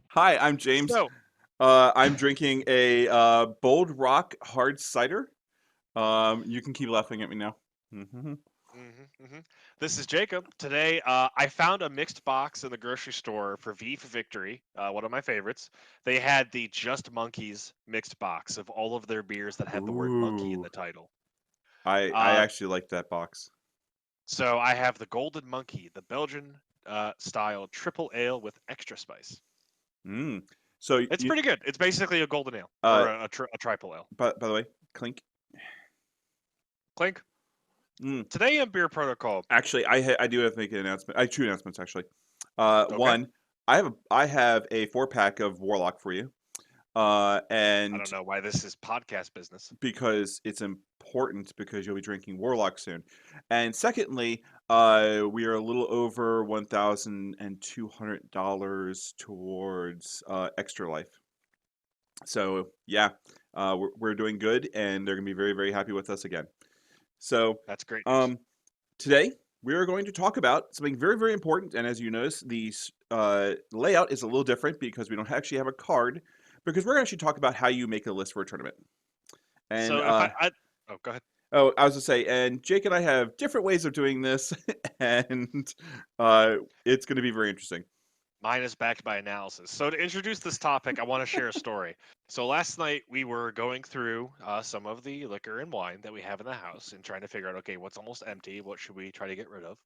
Hi, I'm James. So, I'm drinking a Bold Rock hard cider. You can keep laughing at me now. Mhm. hmm hmm this is Jacob. Today, I found a mixed box in the grocery store for V for Victory, one of my favorites. They had the Just Monkeys mixed box of all of their beers that had the word monkey in Ooh, the title. I Uh, actually like that box. so I have the Golden Monkey, the Belgian style triple ale with extra spice. Mm. So It's you pretty good. It's basically a golden ale or uh, a triple ale. by the way, clink. Clink. Mm. Today in Beer Protocol. Actually, I do have to make an announcement. I have two announcements actually. Okay. One, I have a 4 pack of Warlock for you. I And don't know why this is podcast business. because it's important because you'll be drinking Warlock soon. And secondly, we are a little over $1,200 towards Extra Life. So yeah, we're doing good, and they're gonna be very very happy with us again. So That's great news. um, today we are going to talk about something very very important. And as you notice, the layout is a little different because we don't actually have a card. Because we're going to actually talk about how you make a list for a tournament. And So if I oh, go ahead. oh, I was to say, and Jake and I have different ways of doing this, and it's going to be very interesting. Mine is backed by analysis. So to introduce this topic, I want to share a story. So last night we were going through some of the liquor and wine that we have in the house and trying to figure out, okay, what's almost empty? What should we try to get rid of?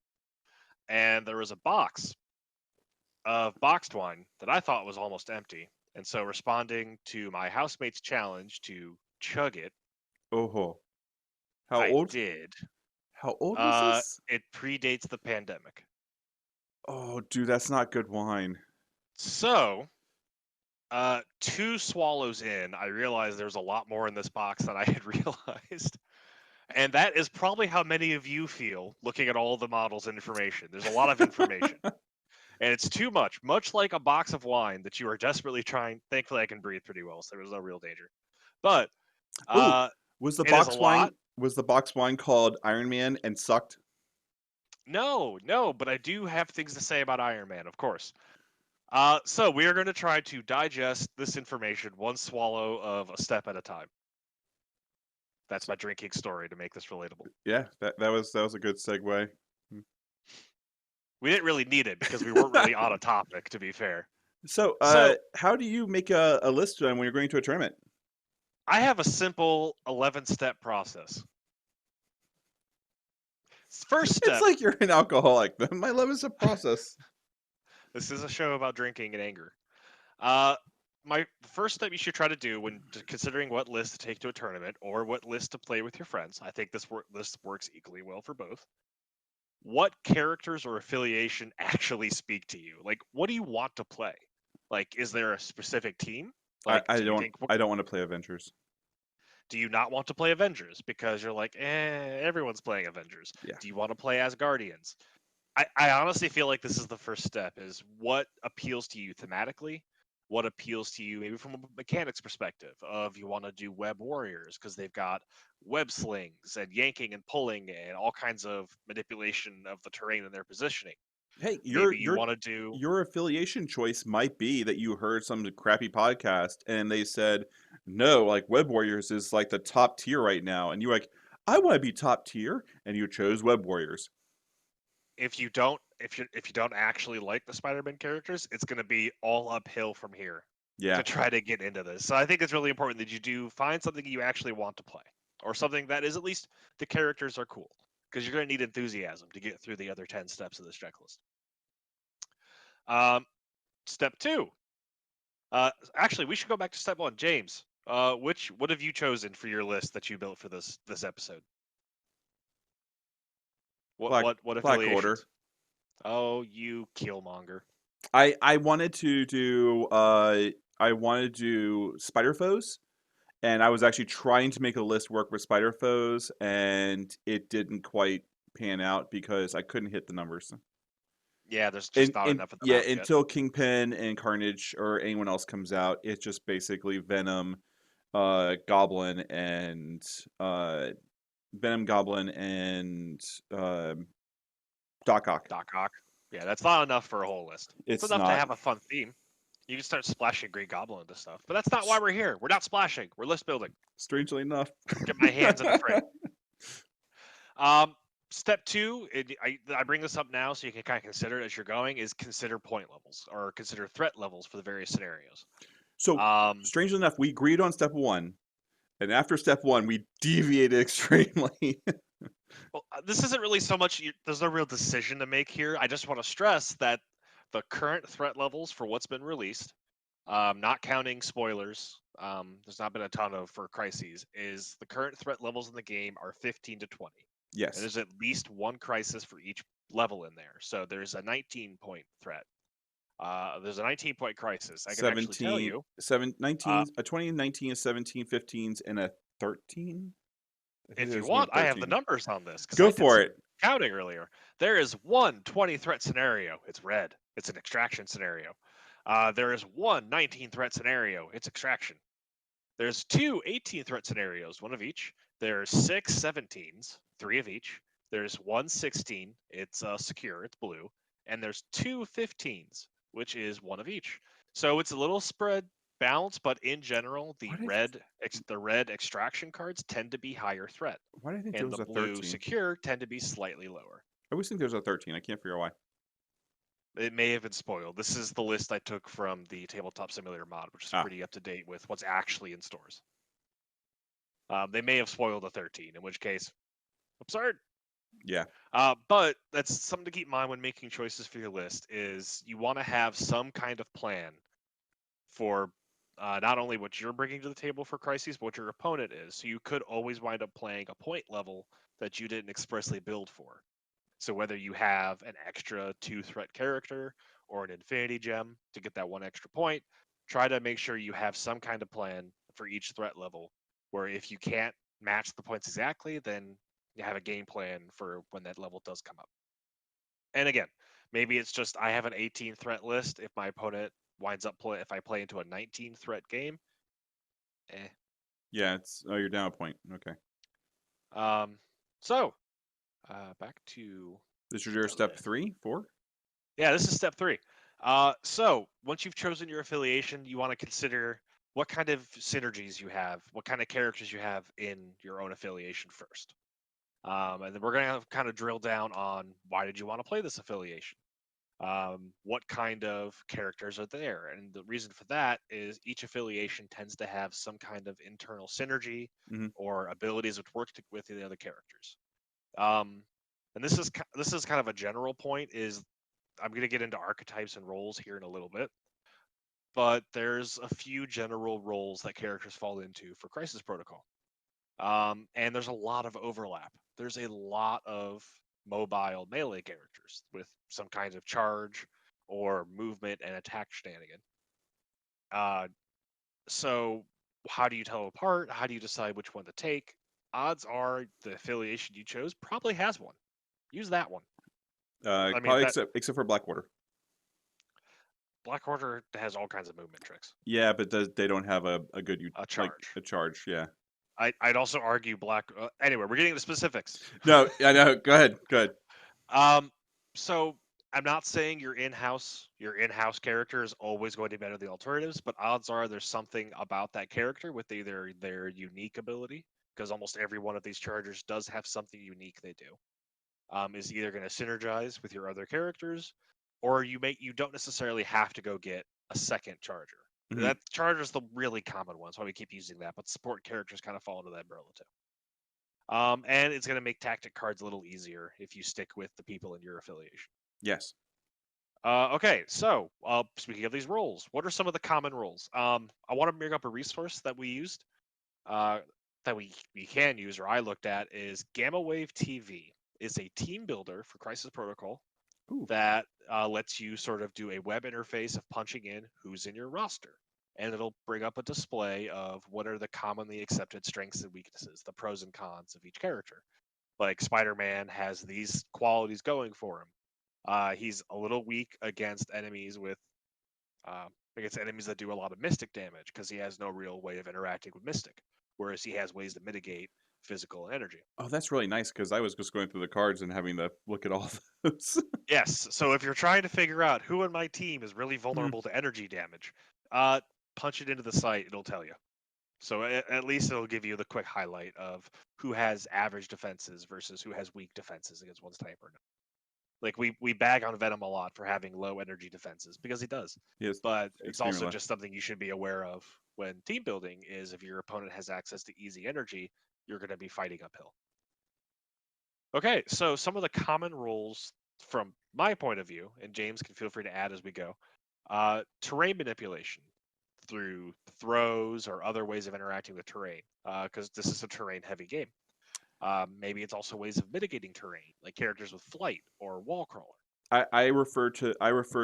And there was a box of boxed wine that I thought was almost empty. And so responding to my housemate's challenge to chug it, Oh, how I old? did. How old was this? It predates the pandemic. Oh, dude, that's not good wine. So two swallows in, I realized there's a lot more in this box than I had realized. And that is probably how many of you feel looking at all the models and information. There's a lot of information. And it's too much, much like a box of wine that you are desperately trying. Thankfully, I can breathe pretty well, so there was no real danger. But Ooh, uh, was the it is a box wine? lot. Was the box wine called Iron Man and sucked? No, no, but I do have things to say about Iron Man, of course. So we are going to try to digest this information one swallow of a step at a time. That's my drinking story to make this relatable. Yeah, that was a good segue. We didn't really need it because we weren't really on a topic, to be fair. So, So how do you make a list when you're going to a tournament? I have a simple 11-step process. First It's step, like you're an alcoholic. My love is a process. this is a show about drinking and anger. Uh, my first step you should try to do when considering what list to take to a tournament or what list to play with your friends, I think this list works equally well for both. What characters or affiliation actually speak to you? Like, what do you want to play? Like, is there a specific team? I, Like, I do you don't think I don't want to play Avengers. Do you not want to play Avengers because you're like, everyone's playing Avengers? Yeah. Do you want to play as Guardians? I honestly feel like this is the first step is what appeals to you thematically, what appeals to you maybe from a mechanics perspective of you want to do web warriors because they've got web slings and yanking and pulling and all kinds of manipulation of the terrain and their positioning. Hey, Maybe you want to do your affiliation choice might be that you heard some crappy podcast and they said, no, like Web Warriors is like the top tier right now, and you're like, I want to be top tier, and you chose Web Warriors. if you don't actually like the Spider-Man characters, it's going to be all uphill from here Yeah, to try to get into this. So I think it's really important that you do find something you actually want to play, or something that is at least the characters are cool, because you're going to need enthusiasm to get through the other 10 steps of this checklist. Um, Step two. Actually, we should go back to step one. James, what have you chosen for your list that you built for this episode? What Black what what Black Order. affiliations? Oh, you Killmonger. I wanted to do I wanted to do Spider Foes, and I was actually trying to make a list work with Spider Foes, and it didn't quite pan out because I couldn't hit the numbers. Yeah, there's just not And enough of them yeah, out yet. until Kingpin and Carnage or anyone else comes out, it's just basically Venom, Goblin, and uh, Venom, Goblin, and uh, Doc Ock. Doc Ock. Yeah, that's not enough for a whole list. It's It's enough to not. have a fun theme. You can start splashing Green Goblin into stuff, but that's not why we're here. We're not splashing. We're list building. Strangely enough. Get my hands in the fray. Um, Step two, I bring this up now so you can kind of consider it as you're going, is consider point levels or consider threat levels for the various scenarios. So, strangely enough, we agreed on step 1, and after step 1, we deviated extremely. Well, this isn't really so much, there's no real decision to make here. I just want to stress that the current threat levels for what's been released, not counting spoilers, there's not been a ton of for crises, is the current threat levels in the game are 15 to 20. Yes. And there's at least one crisis for each level in there. So there's a 19-point threat. There's a 19-point crisis. I can actually tell you. 19, a 20 and 19 is 17, 15s, and a 13? If you want, I have the numbers on this. Go for it. Counting earlier. There is one 20 threat scenario. It's red. It's an extraction scenario. There is one 19 threat scenario. It's extraction. There's two 18 threat scenarios, one of each. There's 6 17s, 3 of each. There's one 16. It's secure. It's blue. And there's two 15s, which is one of each. So it's a little spread balance, but in general, the red extraction cards tend to be higher threat. Why do I think and there was the a blue 13? secure tend to be slightly lower. I always think there was a 13. I can't figure out why. It may have been spoiled. This is the list I took from the Tabletop Simulator mod, which is pretty up to date with what's actually in stores. They may have spoiled a 13, in which case, absurd. Yeah. But that's something to keep in mind when making choices for your list. Is you want to have some kind of plan for not only what you're bringing to the table for crises, but what your opponent is. So you could always wind up playing a point level that you didn't expressly build for. So whether you have an extra 2 threat character or an infinity gem to get that 1 extra point, try to make sure you have some kind of plan for each threat level, where if you can't match the points exactly, then you have a game plan for when that level does come up. And again, maybe it's just I have an 18 threat list. If my opponent winds up if I play into a 19 threat game, Yeah, you're down a point. Okay. So back to this is your step 3, 4? Yeah, this is step 3. So once you've chosen your affiliation, you want to consider what kind of synergies you have, what kind of characters you have in your own affiliation first. And then we're going to kind of drill down on why did you want to play this affiliation? What kind of characters are there? And the reason for that is each affiliation tends to have some kind of internal synergy or abilities which work with the other characters. And this is kind of a general point. Is I'm going to get into archetypes and roles here in a little bit, but there's a few general roles that characters fall into for Crisis Protocol. And there's a lot of overlap. There's a lot of mobile melee characters with some kinds of charge or movement and attack shenanigan. So how do you tell them apart? How do you decide which one to take? Odds are the affiliation you chose probably has one. Use that one. Probably except for Blackwater. Blackwater has all kinds of movement tricks. Yeah, but they don't have a good charge. A charge, yeah. I'd also argue anyway, we're getting into specifics. No, I know. Go ahead. Good. So I'm not saying your in-house character is always going to be better than the alternatives, but odds are there's something about that character with either their unique ability, because almost every one of these chargers does have something unique they do. Is either going to synergize with your other characters, or you don't necessarily have to go get a second charger. That charger's the really common one, so we keep using that. But support characters kind of fall into that umbrella too. And it's going to make tactic cards a little easier if you stick with the people in your affiliation. Yes. Okay, so speaking of these roles, what are some of the common roles? I want to bring up a resource that we used, that we can use, or I looked at, is Gamma Wave TV. Is a team builder for Crisis Protocol that lets you sort of do a web interface of punching in who's in your roster. And it'll bring up a display of what are the commonly accepted strengths and weaknesses, the pros and cons of each character. Like Spider-Man has these qualities going for him. He's a little weak against enemies that do a lot of mystic damage because he has no real way of interacting with mystic, whereas he has ways to mitigate physical and energy. Oh, that's really nice because I was just going through the cards and having to look at all those. Yes, so if you're trying to figure out who on my team is really Mm, vulnerable to energy damage, uh, punch it into the site, it'll tell you. So at least it'll give you the quick highlight of who has average defenses versus who has weak defenses against one's type or not. Like we bag on Venom a lot for having low energy defenses because he does. yes, But it's extremely also low. just something you should be aware of when team building is if your opponent has access to easy energy, you're going to be fighting uphill. Okay, so some of the common rules from my point of view, and James can feel free to add as we go. Terrain manipulation through throws or other ways of interacting with terrain, because this is a terrain-heavy game. Maybe it's also ways of mitigating terrain, like characters with flight or wall crawler. I refer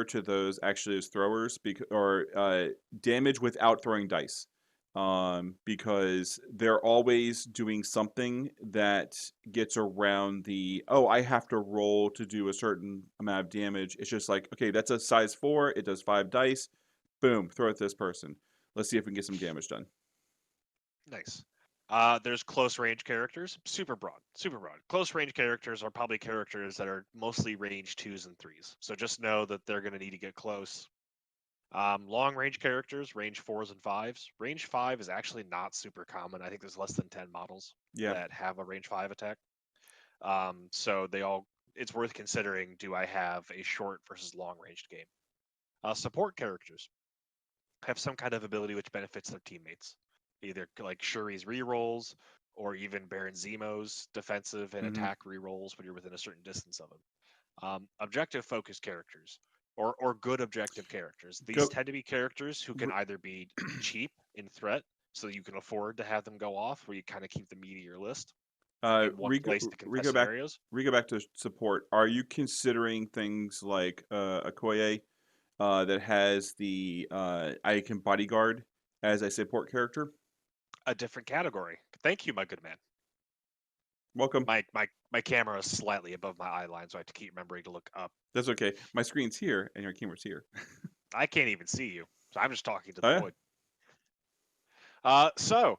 to those actually as throwers or damage without throwing dice, because they're always doing something that gets around the I have to roll to do a certain amount of damage. It's just like, okay, that's a size 4. It does 5 dice. Boom, throw it at this person. Let's see if we can get some damage done. Nice. There's close range characters, super broad, super broad. Close range characters are probably characters that are mostly range 2s and 3s. So just know that they're going to need to get close. Long range characters, range 4s and 5s. Range 5 is actually not super common. I think there's less than 10 models Yeah. that have a range 5 attack. So it's worth considering, do I have a short versus long ranged game? Support characters have some kind of ability which benefits their teammates, either like Shuri's rerolls or even Baron Zemo's defensive and Hmm. attack rerolls when you're within a certain distance of him. Objective focused characters or good objective characters. These Go. tend to be characters who can either be cheap in threat, so you can afford to have them go off, where you kind of keep the meat of your list in one place to contest scenarios. We go back to support. Are you considering things like Okoye, that has the I can bodyguard as a support character? A different category. Thank you, my good man. Welcome. My camera is slightly above my eye line, so I have to keep remembering to look up. That's okay. My screen's here and your camera's here. I can't even see you, so I'm just talking to the Oh yeah. void. So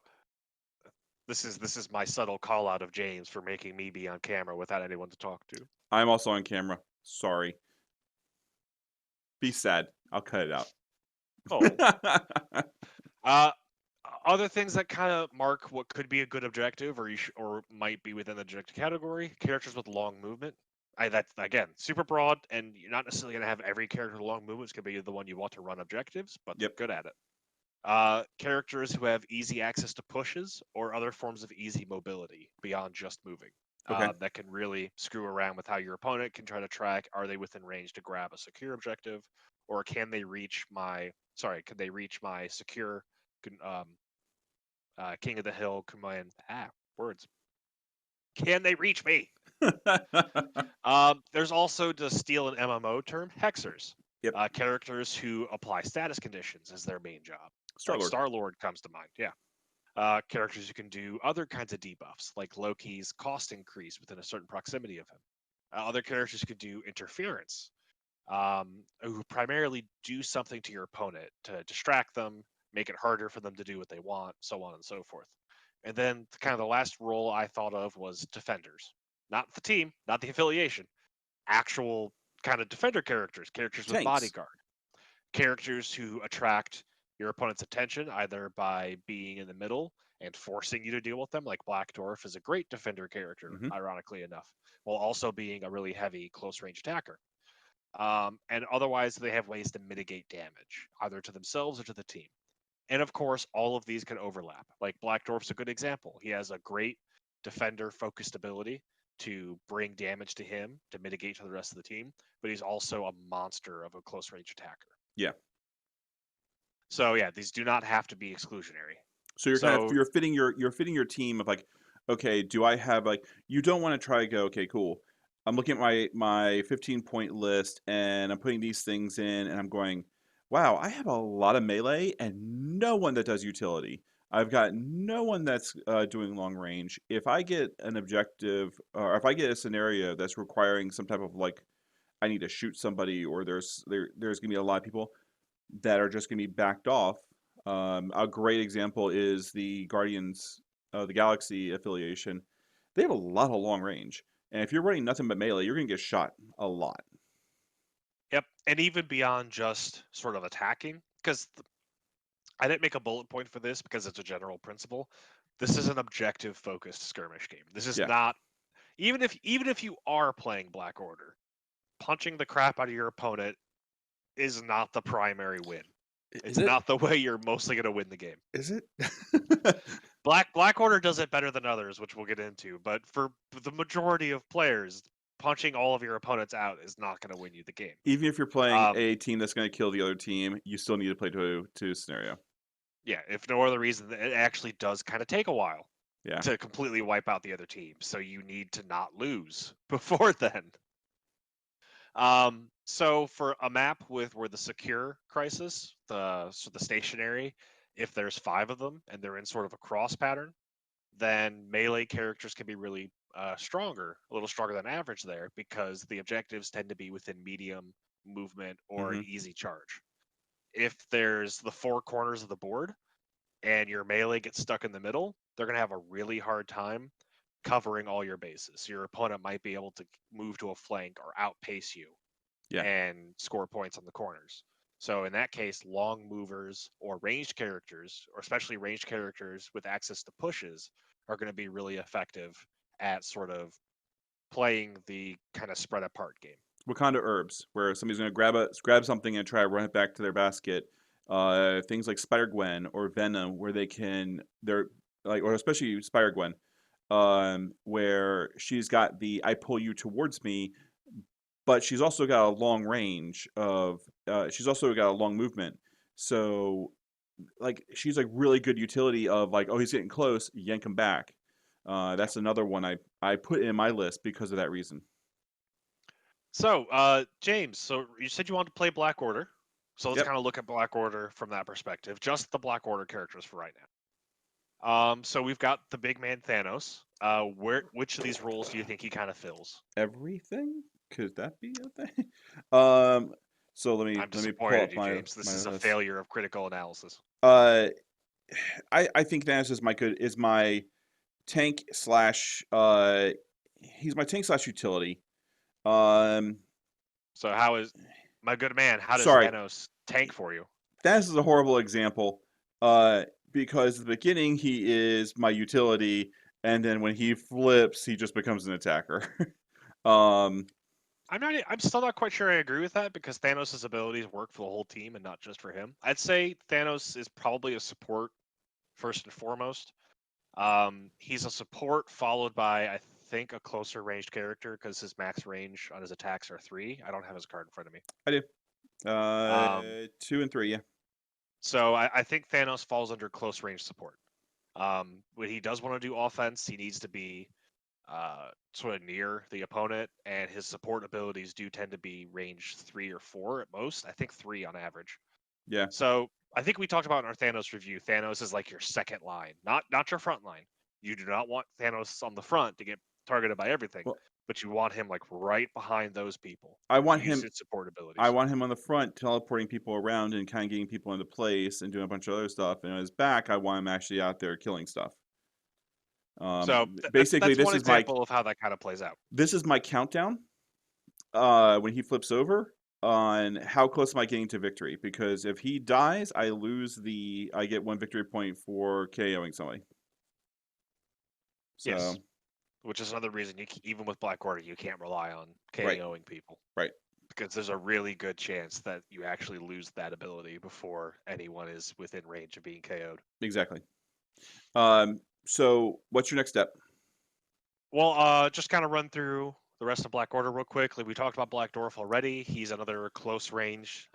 this is my subtle call out of James for making me be on camera without anyone to talk to. I'm also on camera. Sorry. Be sad. I'll cut it out. Oh. Uh, Other things that kind of mark what could be a good objective, or might be within the objective category: characters with long movement. That's again super broad, and you're not necessarily going to have every character with long movements. Could be the one you want to run objectives, but they're Yep. good at it. Characters who have easy access to pushes or other forms of easy mobility beyond just moving. Okay. That can really screw around with how your opponent can try to track: are they within range to grab a secure objective, or can they reach my secure King of the Hill command? Words. Can they reach me? There's also, to steal an MMO term, hexers. Yep. Characters who apply status conditions as their main job. Like Star-Lord. Star-Lord comes to mind, yeah. Characters who can do other kinds of debuffs, like Loki's cost increase within a certain proximity of him. Other characters could do interference, who primarily do something to your opponent to distract them, make it harder for them to do what they want, so on and so forth. And then kind of the last role I thought of was defenders. Not the team, not the affiliation, actual kind of defender characters with Tanks. bodyguard, characters who attract your opponent's attention either by being in the middle and forcing you to deal with them, like Black Dwarf is a great defender character, Hmm. ironically enough, while also being a really heavy close range attacker. And otherwise, they have ways to mitigate damage, either to themselves or to the team. And of course, all of these can overlap. Like Black Dwarf's a good example. He has a great defender focused ability to bring damage to him to mitigate to the rest of the team, but he's also a monster of a close range attacker. Yeah. So yeah, these do not have to be exclusionary. So you're fitting your team of like, okay, do I have like, you don't want to try to go, okay, cool. I'm looking at my 15-point list and I'm putting these things in and I'm going, wow, I have a lot of melee and no one that does utility. I've got no one that's doing long range. If I get an objective, or if I get a scenario that's requiring some type of like, I need to shoot somebody, or there's gonna be a lot of people that are just gonna be backed off. A great example is the Guardians the Galaxy affiliation, they have a lot of long range. And if you're running nothing but melee, you're gonna get shot a lot. Yep, and even beyond just sort of attacking, because I didn't make a bullet point for this because it's a general principle. This is an objective focused skirmish game. This is Yeah. not even if you are playing Black Order, punching the crap out of your opponent is not the primary win. Is It's it? not the way you're mostly going to win the game. Is it? Black Order does it better than others, which we'll get into. But for the majority of players, punching all of your opponents out is not going to win you the game. Even if you're playing Um, a team that's going to kill the other team, you still need to play to scenario. yeah, if no other reason, it actually does kind of take a while Yeah. to completely wipe out the other team. So you need to not lose before then. So for a map with where the secure crisis, the stationary, if there's 5 of them and they're in sort of a cross pattern, then melee characters can be really stronger, a little stronger than average there, because the objectives tend to be within medium movement or an Hmm. easy charge. If there's the 4 corners of the board and your melee gets stuck in the middle, they're going to have a really hard time covering all your bases. Your opponent might be able to move to a flank or outpace you Yeah. and score points on the corners. So in that case, long movers or ranged characters, or especially ranged characters with access to pushes, are going to be really effective at sort of playing the kind of spread apart game. Wakanda herbs, where somebody's going to grab something and try to run it back to their basket. Things like Spider Gwen or Venom, where they're like, or especially Spider Gwen, where she's got the I pull you towards me, but she's also got a long range of, she's also got a long movement. So, like, she's like really good utility of like, oh, he's getting close, yank him back. That's another one I put in my list because of that reason. So, James, so you said you wanted to play Black Order. So let's Yep. kind of look at Black Order from that perspective, just the Black Order characters for right now. So we've got the big man Thanos. Which of these roles do you think he kind of fills? Everything? Could that be a thing? Um, so I'm let me pull disappointed in up you, James. This my is a list. failure of critical analysis. Uh, I think Thanos is my tank slash he's my tank slash utility. Um, So how is my good man? How does sorry, Thanos tank for you? Thanos is a horrible example. Because at the beginning he is my utility, and then when he flips, he just becomes an attacker. um, I'm still not quite sure I agree with that because Thanos' abilities work for the whole team and not just for him. I'd say Thanos is probably a support first and foremost. He's a support followed by I think a closer ranged character because his max range on his attacks are 3. I don't have his card in front of me. I do. Um, 2 and 3, yeah. so I think Thanos falls under close range support. When he does want to do offense, he needs to be sort of near the opponent, and his support abilities do tend to be range 3 or 4 at most. I think 3 on average. Yeah. So I think we talked about in our Thanos review. Thanos is like your second line, not your front line. You do not want Thanos on the front to get targeted by everything, Well, but you want him like right behind those people I to want use him his support I abilities. want him on the front, teleporting people around and kind of getting people into place and doing a bunch of other stuff. And on his back, I want him actually out there killing stuff. So Basically, that's one example of how that kind of plays out. this is my countdown. When he flips over on how close am I getting to victory? Because if he dies, I get 1 victory point for KOing somebody. Yes, So which is another reason even with Black Order you can't rely on right, KOing people. right, Because there's a really good chance that you actually lose that ability before anyone is within range of being KO'd. exactly. So what's your next step? Well, just kind of run through the rest of Black Order real quick. Like we talked about Black Dwarf already. He's another close range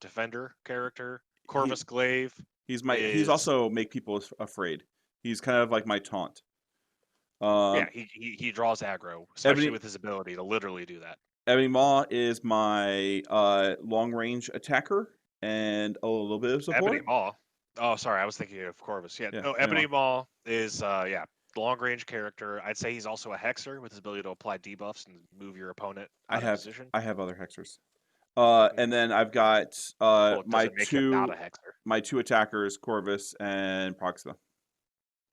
defender character. He Corvus Glaive he's is also make people afraid. He's kind of like my taunt. Um, yeah, he draws aggro, especially Ebony with his ability to literally do that. Ebony Maw is my long range attacker and a little bit of Ebony support. Maw. Oh, sorry, I was thinking of Corvus. Yeah, Yeah, no, Ebony Maw. Ebony Maw is yeah, long range character. I'd say he's also a hexer with his ability to apply debuffs and move your opponent I out of have position. I have other hexers. And Mhm. then I've got Well, it doesn't make him not a hexer. my two attackers, Corvus and Proxima.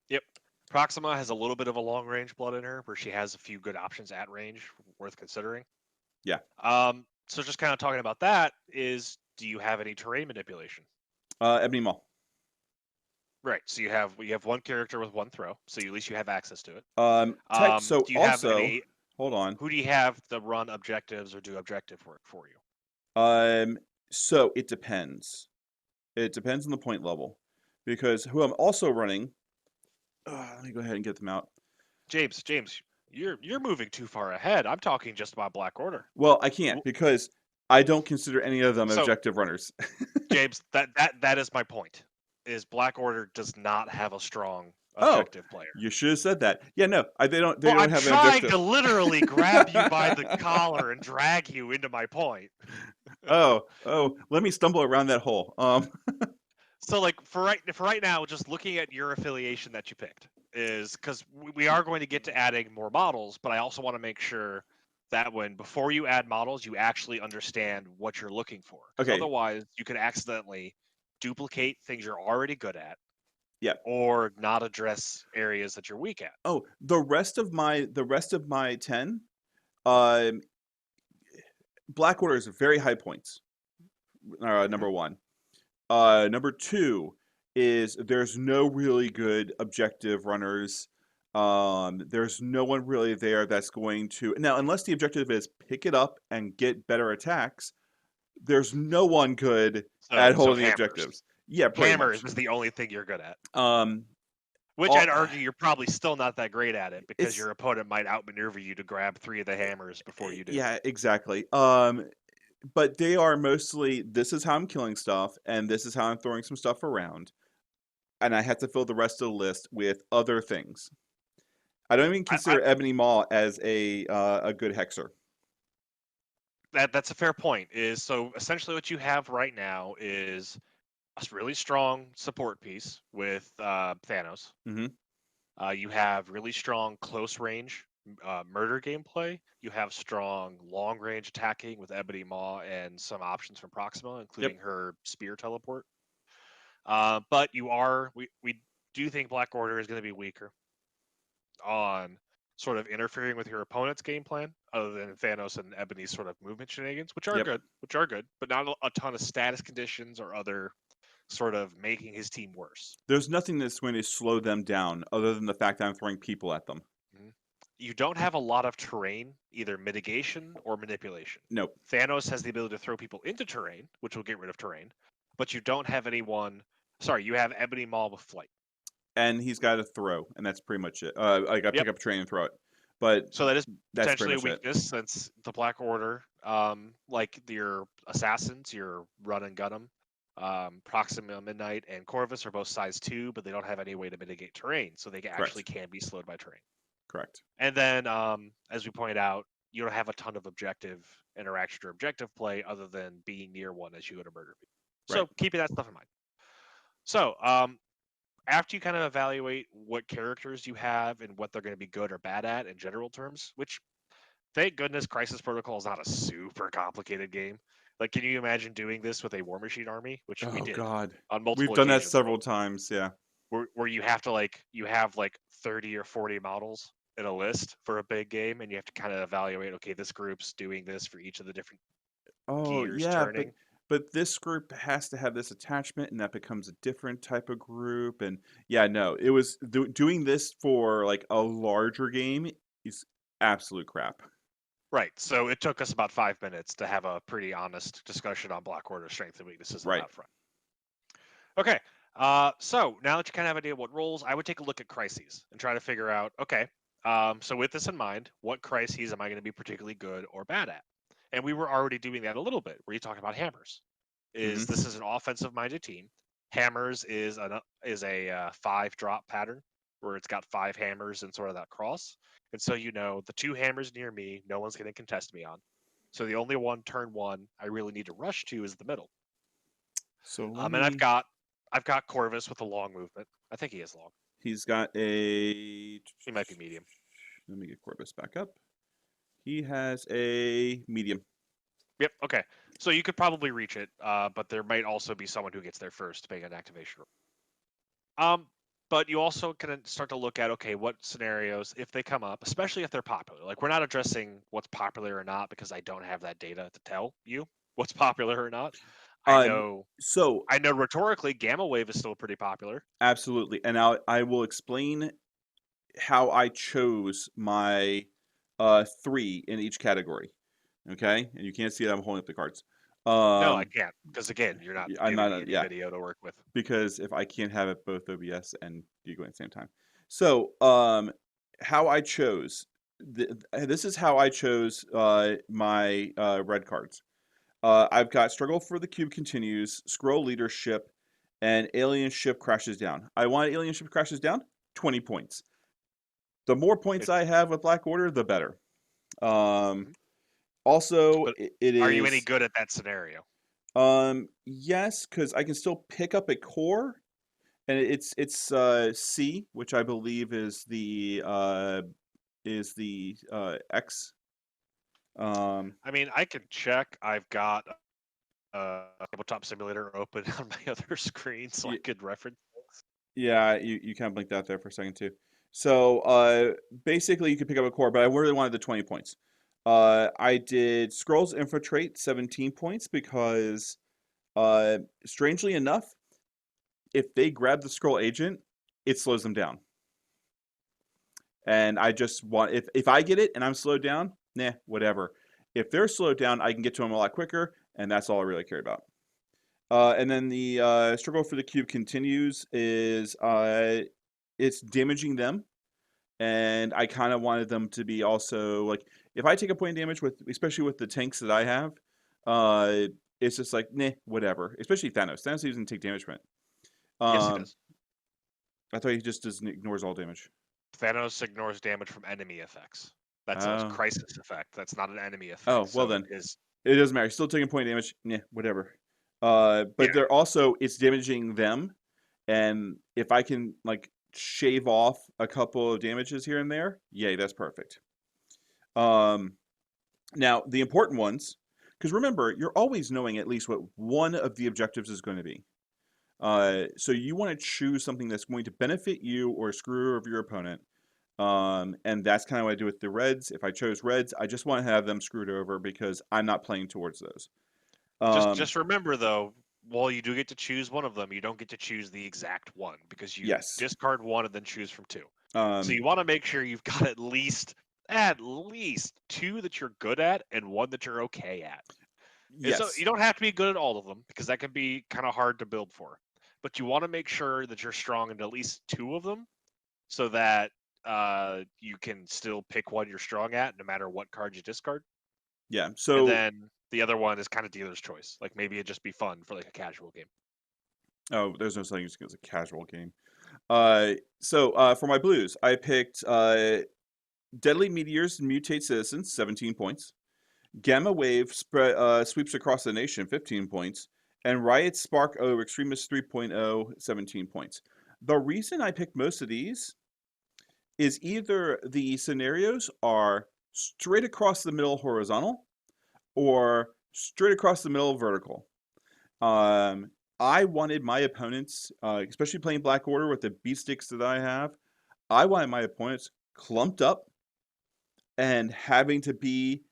Yep. Proxima has a little bit of a long range blood in her, where she has a few good options at range worth considering. Yeah. So just kind of talking about that is, do you have any terrain manipulation? Ebony Maw. Right. So you have one character with one throw, so at least you have access to it. So Do you have also, any? hold on. Who do you have to run objectives or do objective work for you? So it depends. It depends on the point level, because who I'm also running. Let me go ahead and get them out. James, you're moving too far ahead. I'm talking just about Black Order. Well, I can't because I don't consider any of them So, objective runners. James, that is my point. Is Black Order does not have a strong Oh, objective player. you should have said that. Yeah, no, they don't. They Well, don't I'm have an trying objective. to literally grab you by the collar and drag you into my point. Oh, let me stumble around that hole. So, like for right now, just looking at your affiliation that you picked is because we are going to get to adding more models, but I also want to make sure that before you add models, you actually understand what you're looking for. Because Okay. otherwise, you could accidentally duplicate things you're already good at, Yeah. or not address areas that you're weak at. Oh, the rest of my 10, um, Black Order is very high points. Mhm. Number one. Number two is there's no really good objective runners. There's no one really there that's going to now, unless the objective is pick it up and get better attacks. There's no one good at So holding the hammers, objectives. Yeah, pretty hammers much. is the only thing you're good at. Um, Which all, I'd argue you're probably still not that great at it because it's your opponent might outmaneuver you to grab 3 of the hammers before you do. yeah, exactly. But they are mostly this is how I'm killing stuff, and this is how I'm throwing some stuff around, and I have to fill the rest of the list with other things. I don't even I consider Ebony Maw as a good hexer. that's a fair point. Is so essentially what you have right now is a really strong support piece with Thanos. Hmm. You have really strong close range murder gameplay. You have strong long range attacking with Ebony Maw and some options from Proxima, Yep. including her spear teleport. But we do think Black Order is going to be weaker on sort of interfering with your opponent's game plan, other than Thanos and Ebony's sort of movement shenanigans, Yep. which are good, but not a ton of status conditions or other sort of making his team worse. There's nothing that's going to slow them down other than the fact that I'm throwing people at them. Mhm. You don't have a lot of terrain, either mitigation or manipulation. Nope. Thanos has the ability to throw people into terrain, which will get rid of terrain, but you don't have anyone. Sorry, you have Ebony Maw with flight. And he's got to throw, and that's pretty much it. I got to pick Yep. up a train and throw it, but So that is that's pretty potentially a much it. weakness since the Black Order, like your assassins, your run and gun 'em, Proxima Midnight and Corvus are both size 2, but they don't have any way to mitigate terrain, so they actually Correct. can be slowed by terrain. Correct. And then, as we pointed out, you don't have a ton of objective interaction or objective play other than being near one as you go to murder people. Right. So keeping that stuff in mind. So after you kind of evaluate what characters you have and what they're going to be good or bad at in general terms, which thank goodness Crisis Protocol is not a super complicated game. Like, can you imagine doing this with a War Machine army, which we Oh did God, on we've multiple done that occasions, several times. Yeah. where you have to you have like 30 or 40 models in a list for a big game, and you have to kind of evaluate, okay, this group's doing this for each of the different Oh gears yeah, turning. but this group has to have this attachment, and that becomes a different type of group. And yeah, no, it was doing this for like a larger game is absolute crap. Right. So it took us about 5 minutes to have a pretty honest discussion on Black Order strengths and weaknesses on Right. that front. Okay. So now that you kind of have an idea what roles, I would take a look at crises and try to figure out, okay, so with this in mind, what crises am I going to be particularly good or bad at? And we were already doing that a little bit, where you talk about hammers. Hmm. This is an offensive-minded team. Hammers is a 5-drop pattern where it's got 5 hammers and sort of that cross. And so the 2 hammers near me, no one's going to contest me on. So the only one turn 1 I really need to rush to is the middle. So let And me. I've got Corvus with a long movement. I think he is long. He's got a. He might be medium. Let me get Corbus back up. He has a medium. Yep. Okay. So you could probably reach it, but there might also be someone who gets there first, depending on activation. But you also can start to look at, okay, what scenarios, if they come up, especially if they're popular. Like, we're not addressing what's popular or not because I don't have that data to tell you what's popular or not. I Uh, know, so I know rhetorically, Gamma Wave is still pretty popular. absolutely, and I will explain how I chose my 3 in each category. Okay, and you can't see that I'm holding up the cards. No, I Um, can't because again, you're not I'm giving not me any yeah, video to work with. because if I can't have it both OBS and you go at the same time. So, how I chose this is how I chose my red cards. I've got Struggle for the Cube continues, Scroll Leadership, and Alien Ship crashes down. I want Alien Ship crashes down, 20 points. The more points I It's have with Black Order, the better. Um, mhm. also, But it are you any is good at that scenario? yes, because I can still pick up a core, and it's C, which I believe is the X. Um, I mean, I can check. I've got a tabletop simulator open on my other screen so I y- could reference things. yeah, you kind of blinked out there for a second too. So basically, you could pick up a core, but I really wanted the 20 points. I did Scrolls Infiltrate 17 points because, strangely enough, if they grab the scroll agent, it slows them down. And I just want if I get it and I'm slowed down, nah, whatever. If they're slowed down, I can get to them a lot quicker, and that's all I really care about. And then the struggle for the cube continues is it's damaging them, and I kind of wanted them to be also like if I take a point of damage with especially with the tanks that I have, uh, it's just like nah, whatever. Especially Thanos. Thanos doesn't take damage from it. Yes, he Um, does. I thought he just doesn't ignores all damage. Thanos ignores damage from enemy effects. That's a Oh. crisis effect. That's not an enemy effect. Oh, well So then. his It doesn't matter. Still taking point damage. Yeah, whatever. yeah, But they're also it's damaging them, and if I can like shave off a couple of damages here and there, yay, that's perfect. Um, Now the important ones, because remember, you're always knowing at least what one of the objectives is going to be. So you want to choose something that's going to benefit you or screw over your opponent. And that's kind of what I do with the Reds. If I chose Reds, I just want to have them screwed over because I'm not playing towards those. just remember though, while you do get to choose one of them, you don't get to choose the exact one because you Yes. discard one and then choose from two. So Um, you want to make sure you've got at least two that you're good at and one that you're okay at. And so you yes. don't have to be good at all of them because that can be kind of hard to build for. But you want to make sure that you're strong in at least two of them so that you can still pick one you're strong at no matter what card you discard. Yeah. And So, then the other one is kind of dealer's choice. Like maybe it'd just be fun for like a casual game. oh, there's no such thing as a casual game. For my blues, I picked Deadly Meteors Mutate Citizens, 17 points. Gamma Wave sweeps across the nation, 15 points. And Riot Spark O Extremist 3.0, 17 points. The reason I picked most of these is either the scenarios are straight across the middle horizontal or straight across the middle vertical. Um, I wanted my opponents, especially playing Black Order with the beat sticks that I have, I wanted my opponents clumped up and having to be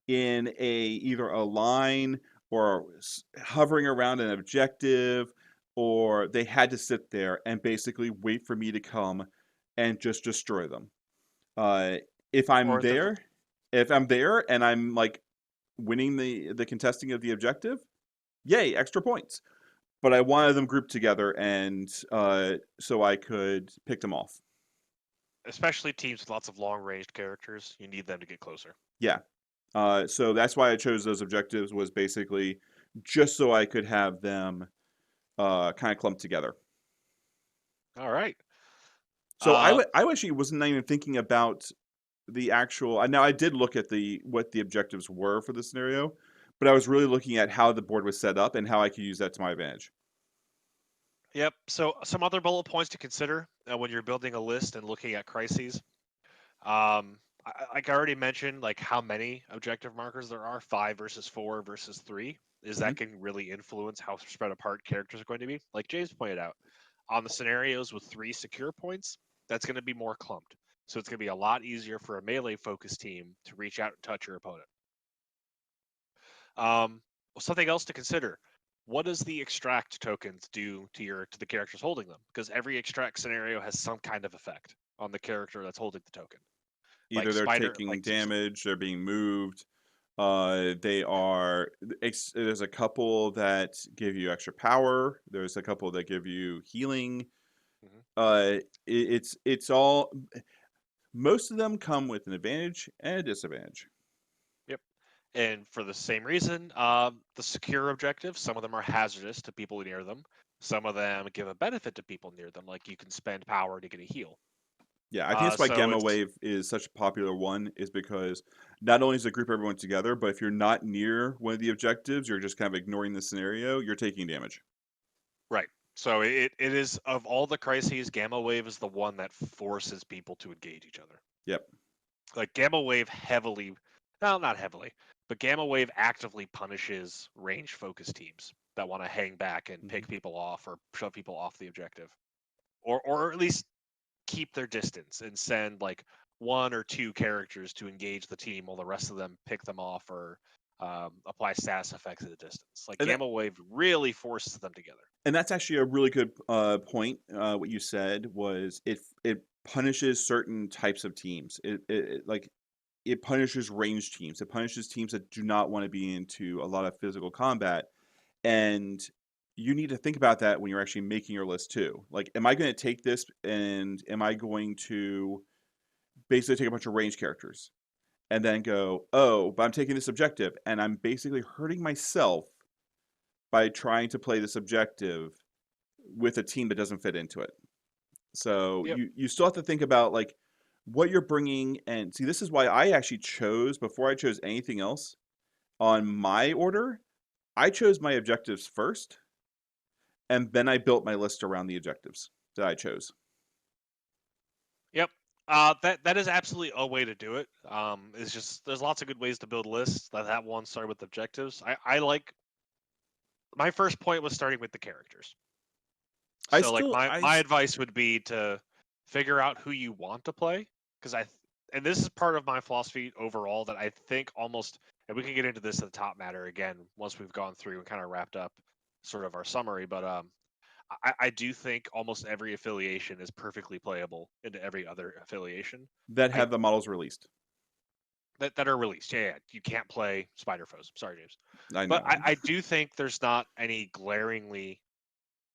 in either a line or hovering around an objective, or they had to sit there and basically wait for me to come and just destroy them. Uh, if I'm Or the there, if I'm there and I'm like winning the contesting of the objective, yay, extra points. But I wanted them grouped together, and so I could pick them off. especially teams with lots of long ranged characters, you need them to get closer. Yeah. So that's why I chose those objectives was basically just so I could have them kind of clumped together. All right. So Uh, I actually wasn't even thinking about the actual. Now I did look at the what the objectives were for the scenario, but I was really looking at how the board was set up and how I could use that to my advantage. yep. So some other bullet points to consider when you're building a list and looking at crises. Like I already mentioned, like how many objective markers there are, 5 versus 4 versus 3, is Hmm. that can really influence how spread apart characters are going to be. Like James pointed out, on the scenarios with 3 secure points, that's going to be more clumped. So it's going to be a lot easier for a melee focused team to reach out and touch your opponent. Something else to consider. What does the extract tokens do to the characters holding them? Because every extract scenario has some kind of effect on the character that's holding the token. Either they're taking Like damage, they're being moved. They are. There's a couple that give you extra power. There's a couple that give you healing. Mhm. It's all. Most of them come with an advantage and a disadvantage. Yep. And for the same reason, the secure objectives, some of them are hazardous to people near them. Some of them give a benefit to people near them, like you can spend power to get a heal. Yeah, I think that's why So Gamma it's Wave is such a popular one, is because not only does it group everyone together, but if you're not near one of the objectives, you're just kind of ignoring the scenario, you're taking damage. right. So it is, of all the crises, Gamma Wave is the one that forces people to engage each other. Yep. Like Gamma Wave heavily, well, not heavily, but Gamma Wave actively punishes range focused teams that want to hang back and Mhm. pick people off or shove people off the objective, or at least keep their distance and send like 1 or 2 characters to engage the team while the rest of them pick them off or apply status effects at a distance. Like And that, Gamma Wave really forces them together. and that's actually a really good point. What you said was it punishes certain types of teams. It punishes range teams. It punishes teams that do not want to be into a lot of physical combat. And you need to think about that when you're actually making your list too. Like, am I going to take this and am I going to basically take a bunch of range characters and then go, oh, but I'm taking this objective and I'm basically hurting myself by trying to play this objective with a team that doesn't fit into it. So Yep. you still have to think about like what you're bringing. And see, this is why I actually chose, before I chose anything else on my order, I chose my objectives first, and then I built my list around the objectives that I chose. Yep. That is absolutely a way to do it. It's just there's lots of good ways to build lists. That one started with objectives. I like my first point was starting with the characters. I So like still, my advice would be to figure out who you want to play, because and this is part of my philosophy overall that I think almost, and we can get into this at the top matter again once we've gone through and kind of wrapped up sort of our summary, but I do think almost every affiliation is perfectly playable into every other affiliation. that I have the models released. that are released. Yeah, you can't play Spider Foes. Sorry, James. I But know. I do think there's not any glaringly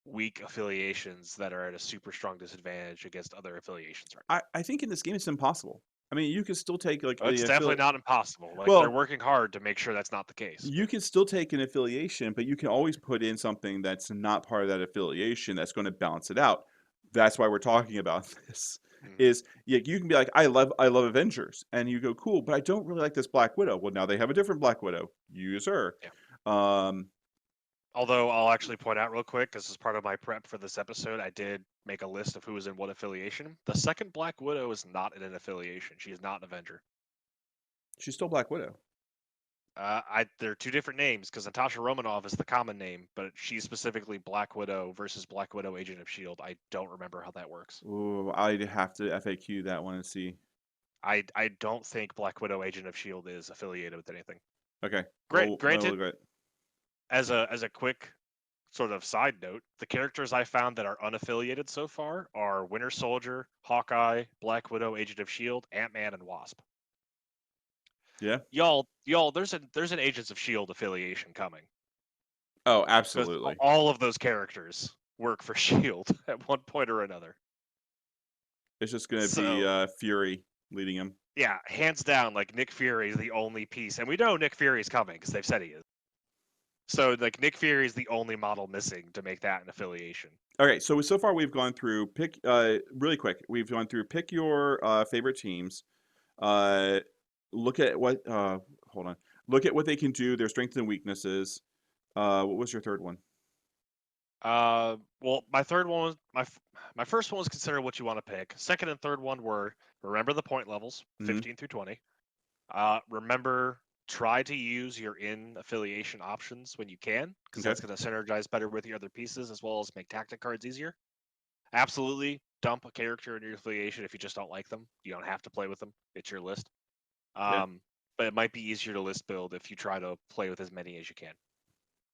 weak affiliations that are at a super strong disadvantage against other affiliations right now. I think in this game it's impossible. I mean, you can still take like It's definitely not impossible. Like they're well, working hard to make sure that's not the case. you can still take an affiliation, but you can always put in something that's not part of that affiliation that's going to balance it out. That's why we're talking about this. Hmm. Is yeah, you can be like, I love Avengers, and you go, cool, but I don't really like this Black Widow. Well, now they have a different Black Widow. Use her. Yeah. Um, Although I'll actually point out real quick, this is part of my prep for this episode. I did make a list of who was in what affiliation. The second Black Widow is not in an affiliation. She is not an Avenger. she's still Black Widow. They're 2 different names because Natasha Romanoff is the common name, but she's specifically Black Widow versus Black Widow Agent of Shield. I don't remember how that works. Ooh, I'd have to FAQ that one and see. I don't think Black Widow Agent of Shield is affiliated with anything. Okay, Great. we'll Granted, look at it. as a quick sort of side note, the characters I found that are unaffiliated so far are Winter Soldier, Hawkeye, Black Widow, Agent of Shield, Ant-Man, and Wasp. Yeah. Y'all, there's an Agents of Shield affiliation coming Oh, because absolutely. all of those characters work for Shield at one point or another. It's just gonna be So Fury leading him. yeah, hands down, like Nick Fury is the only piece, and we know Nick Fury is coming because they've said he is. So like Nick Fury is the only model missing to make that an affiliation. Okay, so far we've gone through pick really quick. We've gone through pick your favorite teams. Uh, look at what hold on. Look at what they can do, their strengths and weaknesses. What was your third one? Well, my third one was my first one was consider what you want to pick. Second and third one were remember the point levels, Mm-hmm. 15 through 20. Remember, try to use your in affiliation options when you can, because Okay. that's going to synergize better with your other pieces as well as make tactic cards easier. Absolutely dump a character in your affiliation if you just don't like them. You don't have to play with them. It's your list. Yeah. Um, but it might be easier to list build if you try to play with as many as you can.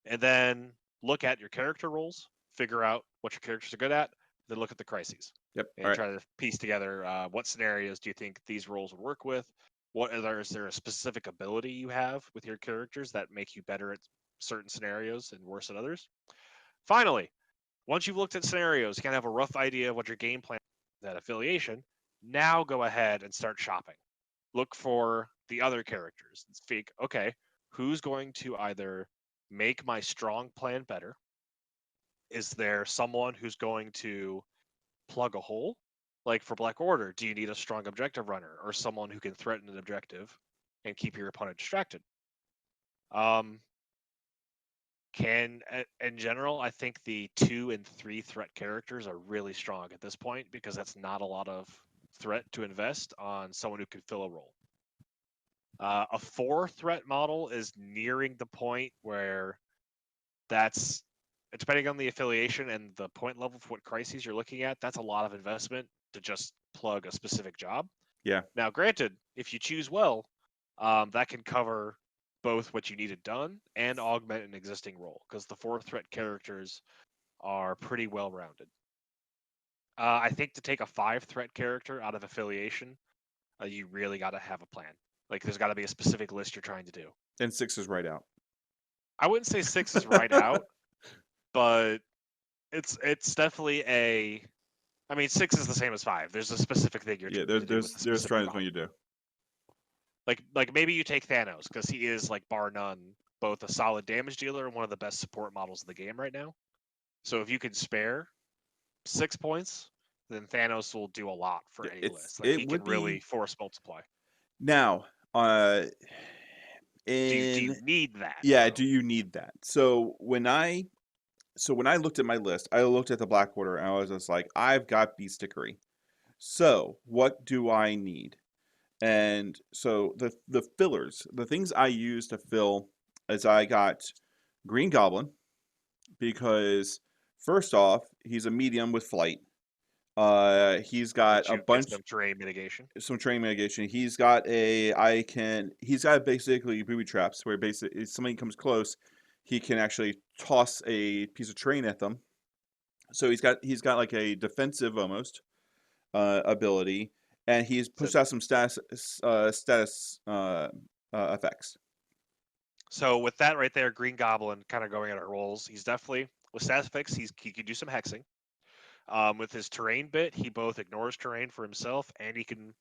And then look at your character roles, figure out what your characters are good at, then look at the crises Yep. All and right. try to piece together what scenarios do you think these roles would work with? Is there a specific ability you have with your characters that make you better at certain scenarios and worse at others? Finally, once you've looked at scenarios, you kind of have a rough idea of what your game plan is, that affiliation. Now go ahead and start shopping. Look for the other characters. Think, okay, who's going to either make my strong plan better? Is there someone who's going to plug a hole? Like for Black Order, do you need a strong objective runner or someone who can threaten an objective and keep your opponent distracted? Um, in general, I think the 2 and 3 threat characters are really strong at this point because that's not a lot of threat to invest on someone who can fill a role. A 4 threat model is nearing the point where that's, depending on the affiliation and the point level for what crises you're looking at, that's a lot of investment to just plug a specific job. Yeah. Now, granted, if you choose well, that can cover both what you needed done and augment an existing role because the 4 threat characters are pretty well rounded. I think to take a 5 threat character out of affiliation, you really got to have a plan. Like, there's got to be a specific list you're trying to do. And 6 is right out. I wouldn't say 6 is right out, but it's definitely a. I mean, 6 is the same as 5. There's a specific thing you're Yeah. trying to do with a There's specific trying to model. you do. Like maybe you take Thanos because he is like bar none both a solid damage dealer and one of the best support models in the game right now. So if you can spare 6 points, then Thanos will do a lot for Yeah. any list. Like It he can would really be force multiply. now. Do you In need that Yeah. though? Do you need that? So when I looked at my list, I looked at the Black Order and I was just like, I've got Beastickery. So what do I need? And so the fillers, the things I use to fill, is I got Green Goblin because first off, he's a medium with flight. He's got a Get bunch some terrain mitigation. some training mitigation. He's got basically booby traps where basically if somebody comes close, he can actually toss a piece of terrain at them. So he's got like a defensive almost ability, and he's So pushed out some status effects. so with that right there, Green Goblin kind of going at our roles. He's definitely with stats fix. He can do some hexing. With his terrain bit, he both ignores terrain for himself and he can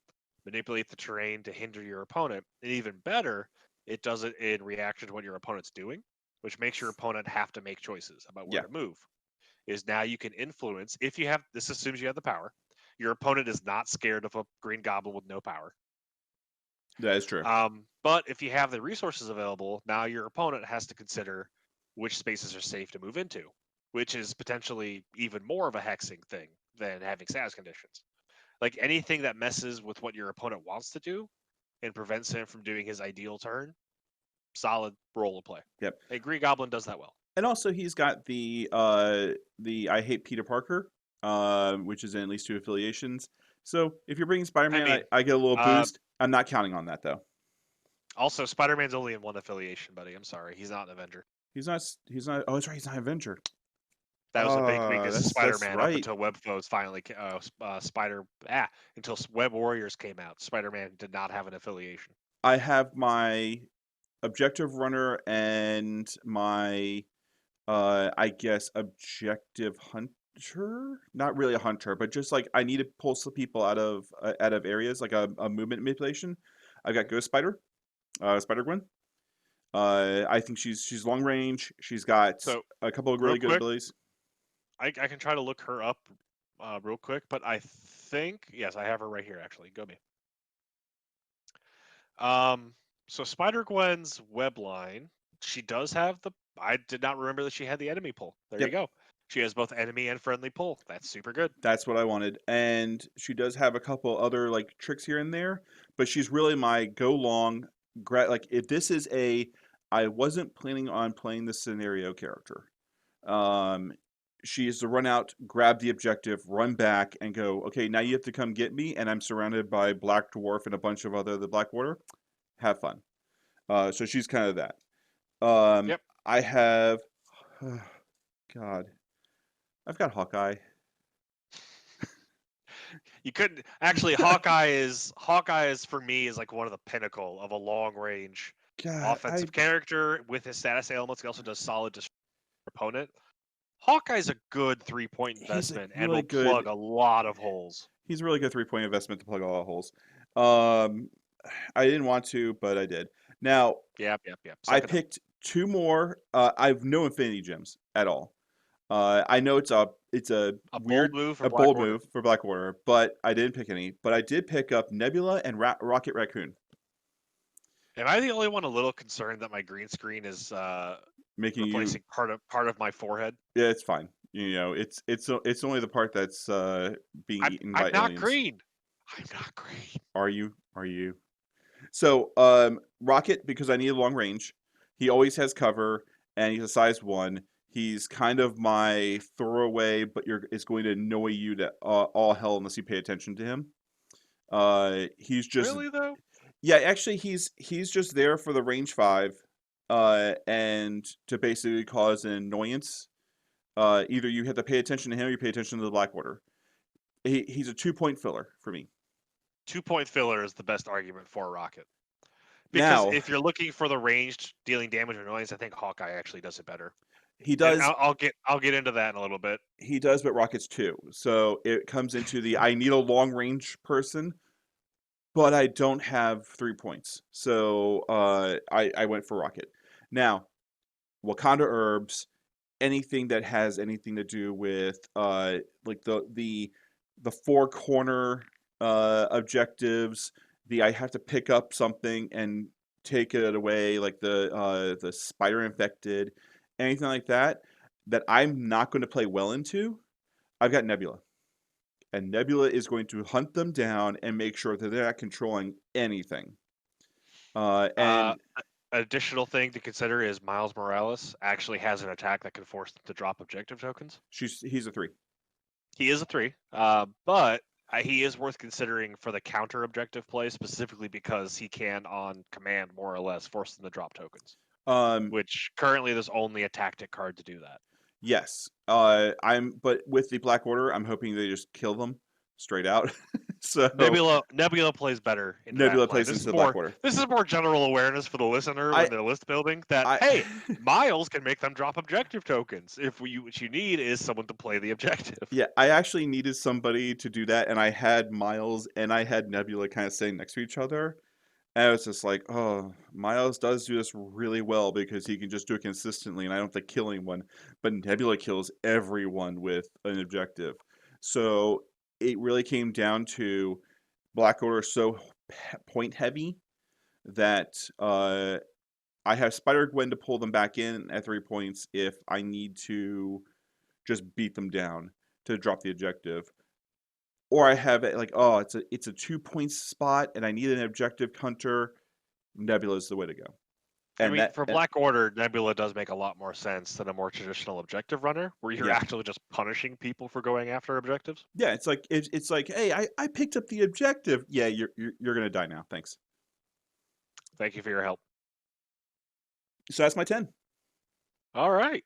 manipulate the terrain to hinder your opponent. And even better, it does it in reaction to what your opponent's doing, which makes your opponent have to make choices about where Yeah, to move. Is now you can influence, if you have, this assumes you have the power. Your opponent is not scared of a green goblin with no power. that is true. But if you have the resources available, now your opponent has to consider which spaces are safe to move into, which is potentially even more of a hexing thing than having status conditions. Like anything that messes with what your opponent wants to do and prevents him from doing his ideal turn, solid role to play. Yep. A Green Goblin does that well. And also he's got the I hate Peter Parker, which is in at least 2 affiliations. So if you're bringing I Spider-Man, mean, I get a little uh, boost. I'm not counting on that though. also Spider-Man's only in one affiliation, buddy. I'm sorry, he's not an Avenger. He's not. He's not. Oh, that's right. He's not Avenger. That was a big weakness of That's Spider-Man up right. until Web Foes finally until Web Warriors came out. Spider-Man did not have an affiliation. I have my objective runner and my I guess objective hunter. Not really a hunter, but just like I need to pull some people out of areas like a movement manipulation. I got Ghost Spider, Spider Gwen. I think she's long range. She's got So a couple of real really good quick, abilities. I can try to look her up real quick, but I think yes, I have her right here. Actually, go me. Um, so Spider Gwen's web line, she does have the. I did not remember that she had the enemy pull. There you Yep. go. She has both enemy and friendly pull. That's super good. That's what I wanted. And she does have a couple other like tricks here and there, but she's really my go long like if this is a I wasn't planning on playing the scenario character. Um she is to run out, grab the objective, run back, and go, okay, now you have to come get me, and I'm surrounded by Black Dwarf and a bunch of other the Blackwater. Have fun. So she's kind of that. Um, Yep. I have, God, I've got Hawkeye. You couldn't actually. Hawkeye is for me is like one of the pinnacle of a long range God, offensive character with his status ailments. He also does solid destroy opponent. Hawkeye's a good 3-point he's a investment and really will good. plug a lot of holes. He's a really good 3 point investment to plug all the holes. Um, I didn't want to, but I did. Now Yep. I Suck it up. picked two more. I have no Infinity Gems at all. I know it's a A bold weird move for a Black bold Order. move for Blackwater, but I didn't pick any. But I did pick up Nebula and Rocket Raccoon, Am I the only one a little concerned that my green screen is making you. replacing part of my forehead? Yeah, it's fine. It's only the part that's being eaten I'm by not aliens. green. I'm not green. Are you? Are you? So Rocket, because I need a long range. He always has cover, and he's a size 1. He's kind of my throwaway, but is going to annoy you to all hell unless you pay attention to him. He's just Really though? Yeah, actually, he's just there for the range 5, and to basically cause an annoyance. Either you have to pay attention to him or you pay attention to the Blackwater. He's a 2 point filler for me. 2-point filler is the best argument for Rocket. Because Now if you're looking for the ranged dealing damage or annoyance, I think Hawkeye actually does it better. he And does I'll get into that in a little bit. he does, but Rocket's too. So it comes into the I need a long range person, but I don't have 3 points. So I went for Rocket. Now Wakanda herbs, anything that has anything to do with like the four corner objectives, the I have to pick up something and take it away, like the spider infected, anything like that that I'm not going to play well into. I've got Nebula. And Nebula is going to hunt them down and make sure that they're not controlling anything. Uh, And Additional thing to consider is Miles Morales actually has an attack that can force them to drop objective tokens. he's a 3. He is a 3, but he is worth considering for the counter objective play, specifically because he can, on command, more or less, force them to drop tokens. Um, Which currently there's only a tactic card to do that. Yes. But with the Black Order, I'm hoping they just kill them straight out. So Nebula plays better into that Nebula play. plays into the Black Order. This is more general awareness for the listener I when they're list building that I hey, Miles can make them drop objective tokens. What you need is someone to play the objective. yeah, I actually needed somebody to do that, and I had Miles and I had Nebula kind of sitting next to each other. And I was just like, oh, Miles does do this really well because he can just do it consistently, and I don't have to kill anyone. But Nebula kills everyone with an objective. So it really came down to Black Order so point heavy that I have Spider Gwen to pull them back in at 3 points if I need to just beat them down to drop the objective. Or I have it like, oh, it's a 2 point spot and I need an objective hunter. Nebula is the way to go. I And mean, that for and, Black Order, Nebula does make a lot more sense than a more traditional objective runner, where you're yeah. actually just punishing people for going after objectives. Yeah, it's like, hey, I picked up the objective. Yeah, you're gonna die now. Thanks. Thank you for your help. So that's my 10. All right.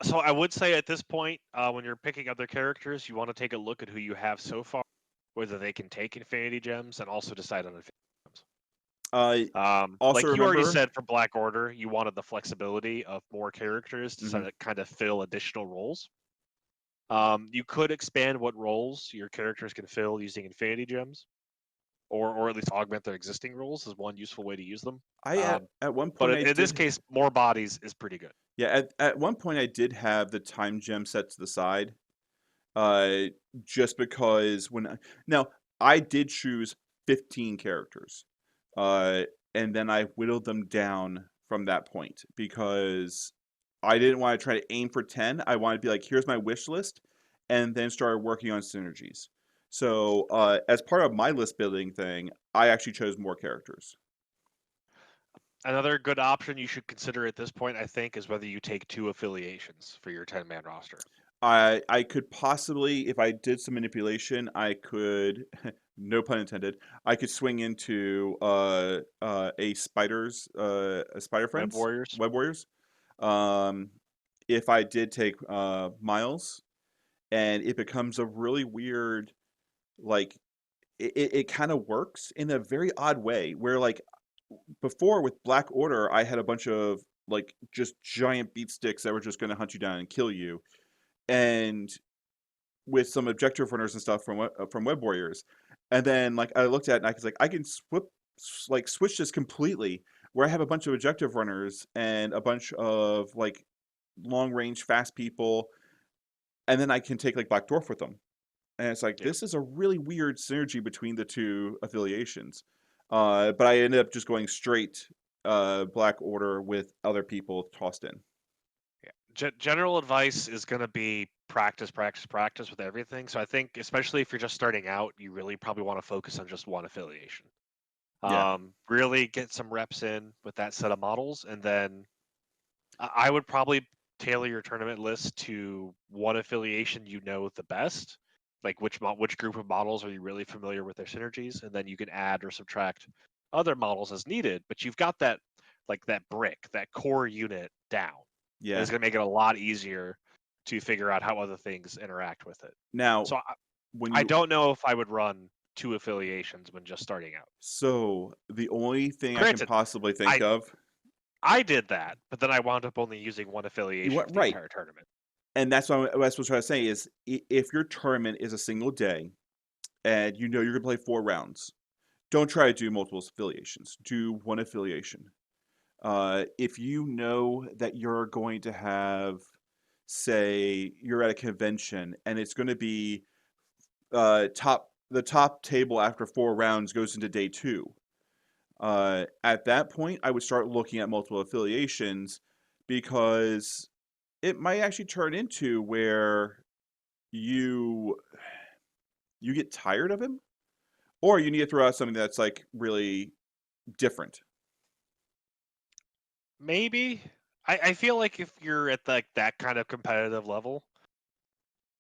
So I would say at this point, when you're picking other characters, you want to take a look at who you have so far, whether they can take Infinity Gems, and also decide on Infinity Gems. Also Like you already remember, said for Black Order, you wanted the flexibility of more characters to mhm, kind of fill additional roles. You could expand what roles your characters can fill using Infinity Gems, or at least augment their existing roles is one useful way to use them. I at one But point I in this did. case, more bodies is pretty good. Yeah, at one point I did have the time gem set to the side. Uh, just because now I did choose 15 characters. Uh, and then I whittled them down from that point because I didn't want to try to aim for 10. I wanted to be like, here's my wish list, and then started working on synergies. So, as part of my list building thing, I actually chose more characters. Another good option you should consider at this point, I think, is whether you take 2 affiliations for your 10-man roster. I could possibly, if I did some manipulation, I could, no pun intended, I could swing into a spider Web friends, Warriors. web warriors. Um, if I did take Miles, and it becomes a really weird, like it kind of works in a very odd way where like before with Black Order, I had a bunch of like just giant beat sticks that were just going to hunt you down and kill you, and with some objective runners and stuff from Web Warriors, and then like I looked at it and I was like, I can switch this completely, where I have a bunch of objective runners and a bunch of like long range fast people, and then I can take like Black Dwarf with them, and it's like Yeah. this is a really weird synergy between the two affiliations. But I ended up just going straight Black Order with other people tossed in. Yeah. General advice is going to be practice, practice, practice with everything. So I think, especially if you're just starting out, you really probably want to focus on just one affiliation. Yeah, Really get some reps in with that set of models, and then I would probably tailor your tournament list to one affiliation you know the best. Like which group of models are you really familiar with their synergies, and then you can add or subtract other models as needed. But you've got that like that brick, that core unit down, and yeah. it's going to make it a lot easier to figure out how other things interact with it. Now So when I you don't know if I would run two affiliations when just starting out. so the only thing I can Granted, possibly think I of, I did that, but then I wound up only using one you affiliation went for the right, entire tournament. and that's what I was trying to say is if your tournament is a single day and you know you're gonna play 4 rounds, don't try to do multiple affiliations. Do one affiliation. If you know that you're going to have, say, you're at a convention and it's going to be the top table after 4 rounds goes into day two. At that point, I would start looking at multiple affiliations because it might actually turn into where you you get tired of him, or you need to throw out something that's like really different. Maybe I feel like if you're at like that kind of competitive level,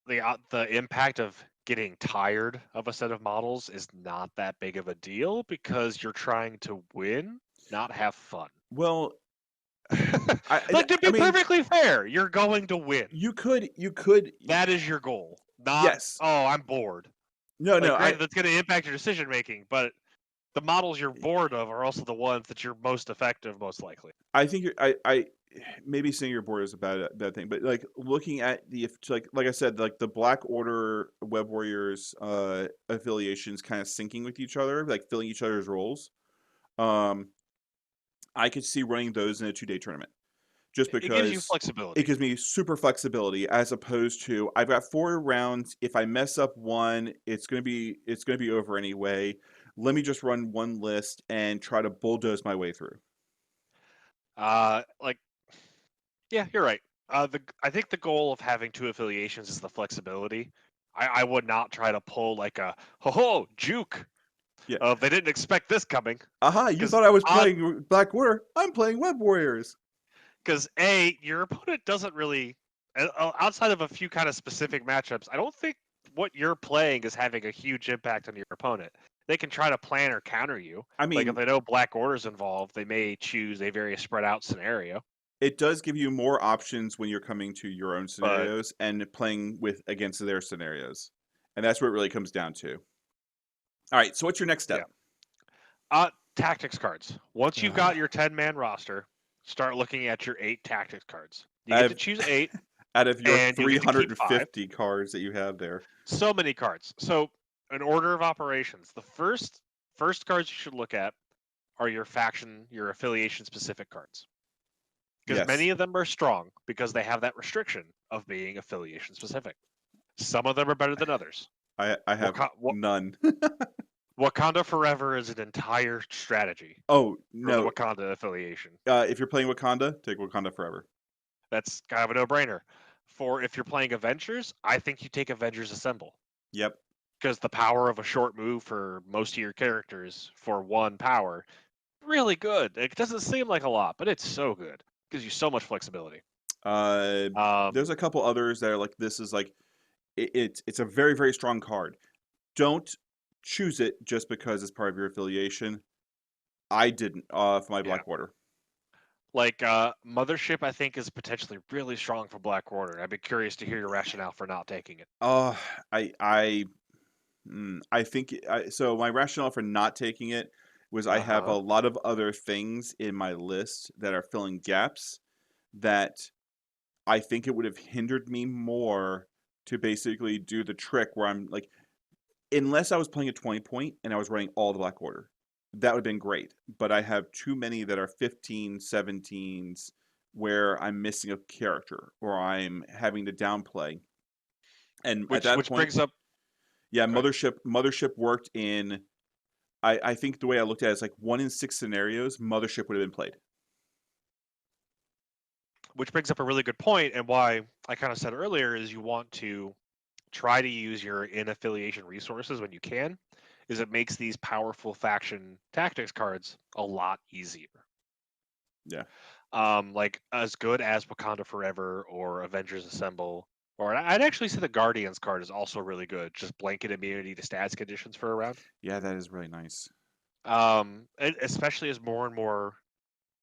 the impact of getting tired of a set of models is not that big of a deal because you're trying to win, not have fun. Well, Like to I be mean, perfectly fair, you're going to win. you could, That is your goal. Not, yes. oh, I'm bored. No, Like no, granted that's going to impact your decision making, but the models you're bored of are also the ones that you're most effective most likely. I think I maybe saying you're bored is a bad thing, but like looking at the like I said, like the Black Order Web Warriors affiliations kind of syncing with each other, like filling each other's roles. Um, I could see running those in a 2 day tournament just It gives you because it flexibility. gives me super flexibility as opposed to I've got 4 rounds. If I mess up one, it's gonna be over anyway. Let me just run one list and try to bulldoze my way through. Like yeah, you're right. I think the goal of having two affiliations is the flexibility. I would not try to pull like a ho ho juke. Yeah. They didn't expect this coming Aha, you because thought I was odd playing Black Order. I'm playing Web Warriors. because a your opponent doesn't really outside of a few kind of specific matchups. I don't think what you're playing is having a huge impact on your opponent. They can try to plan or counter you. I Like if mean, they know Black Order's involved, they may choose a very spread out scenario. it does give you more options when you're coming to your own But scenarios and playing with against their scenarios. And that's what it really comes down to. All right, so what's your next yeah, step? tactics cards. Once you've Ugh. got your 10-man roster, start looking at your 8 tactics cards. You get to I've choose 8 out of your and you get to keep 5. 350 cards that you have there. So many cards. So, an order of operations. The first cards you should look at are your faction, your affiliation specific cards. Because Yes, many of them are strong because they have that restriction of being affiliation specific. Some of them are better than others. I have none. Wakanda Forever is an entire strategy Oh for the no, Wakanda affiliation. if you're playing Wakanda, take Wakanda Forever. That's kind of a no-brainer. For if you're playing Avengers, I think you take Avengers Assemble Yep. because the power of a short move for most of your characters for one power, really good. It doesn't seem like a lot, but it's so good. Gives you so much flexibility. Uh, there's Um, a couple others that are like this is like it's a very very strong card. Don't choose it just because it's part of your affiliation. I didn't for my yeah. Blackwater. Like Mothership, I think is potentially really strong for Blackwater. I'd be curious to hear your rationale for not taking it. Uh, I I think so. My rationale for not taking it was I Uh have a huh. lot of other things in my list that are filling gaps that I think it would have hindered me more to basically do the trick where I'm like, unless I was playing a 20 point and I was running all the Black Order, that would have been great. But I have too many that are 15, 17s where I'm missing a character or I'm having to downplay. And at that Which point, brings up yeah, okay. Mothership worked in I think the way I looked at it is like 1 in 6 scenarios, Mothership would have been played. Which brings up a really good point, and why I kind of said earlier is you want to try to use your in-affiliation resources when you can, is it makes these powerful faction tactics cards a lot easier. Yeah. Like as good as Wakanda Forever or Avengers Assemble, or I'd actually say the Guardians card is also really good. Just blanket immunity to stats conditions for a round. Yeah, that is really nice. Especially as more and more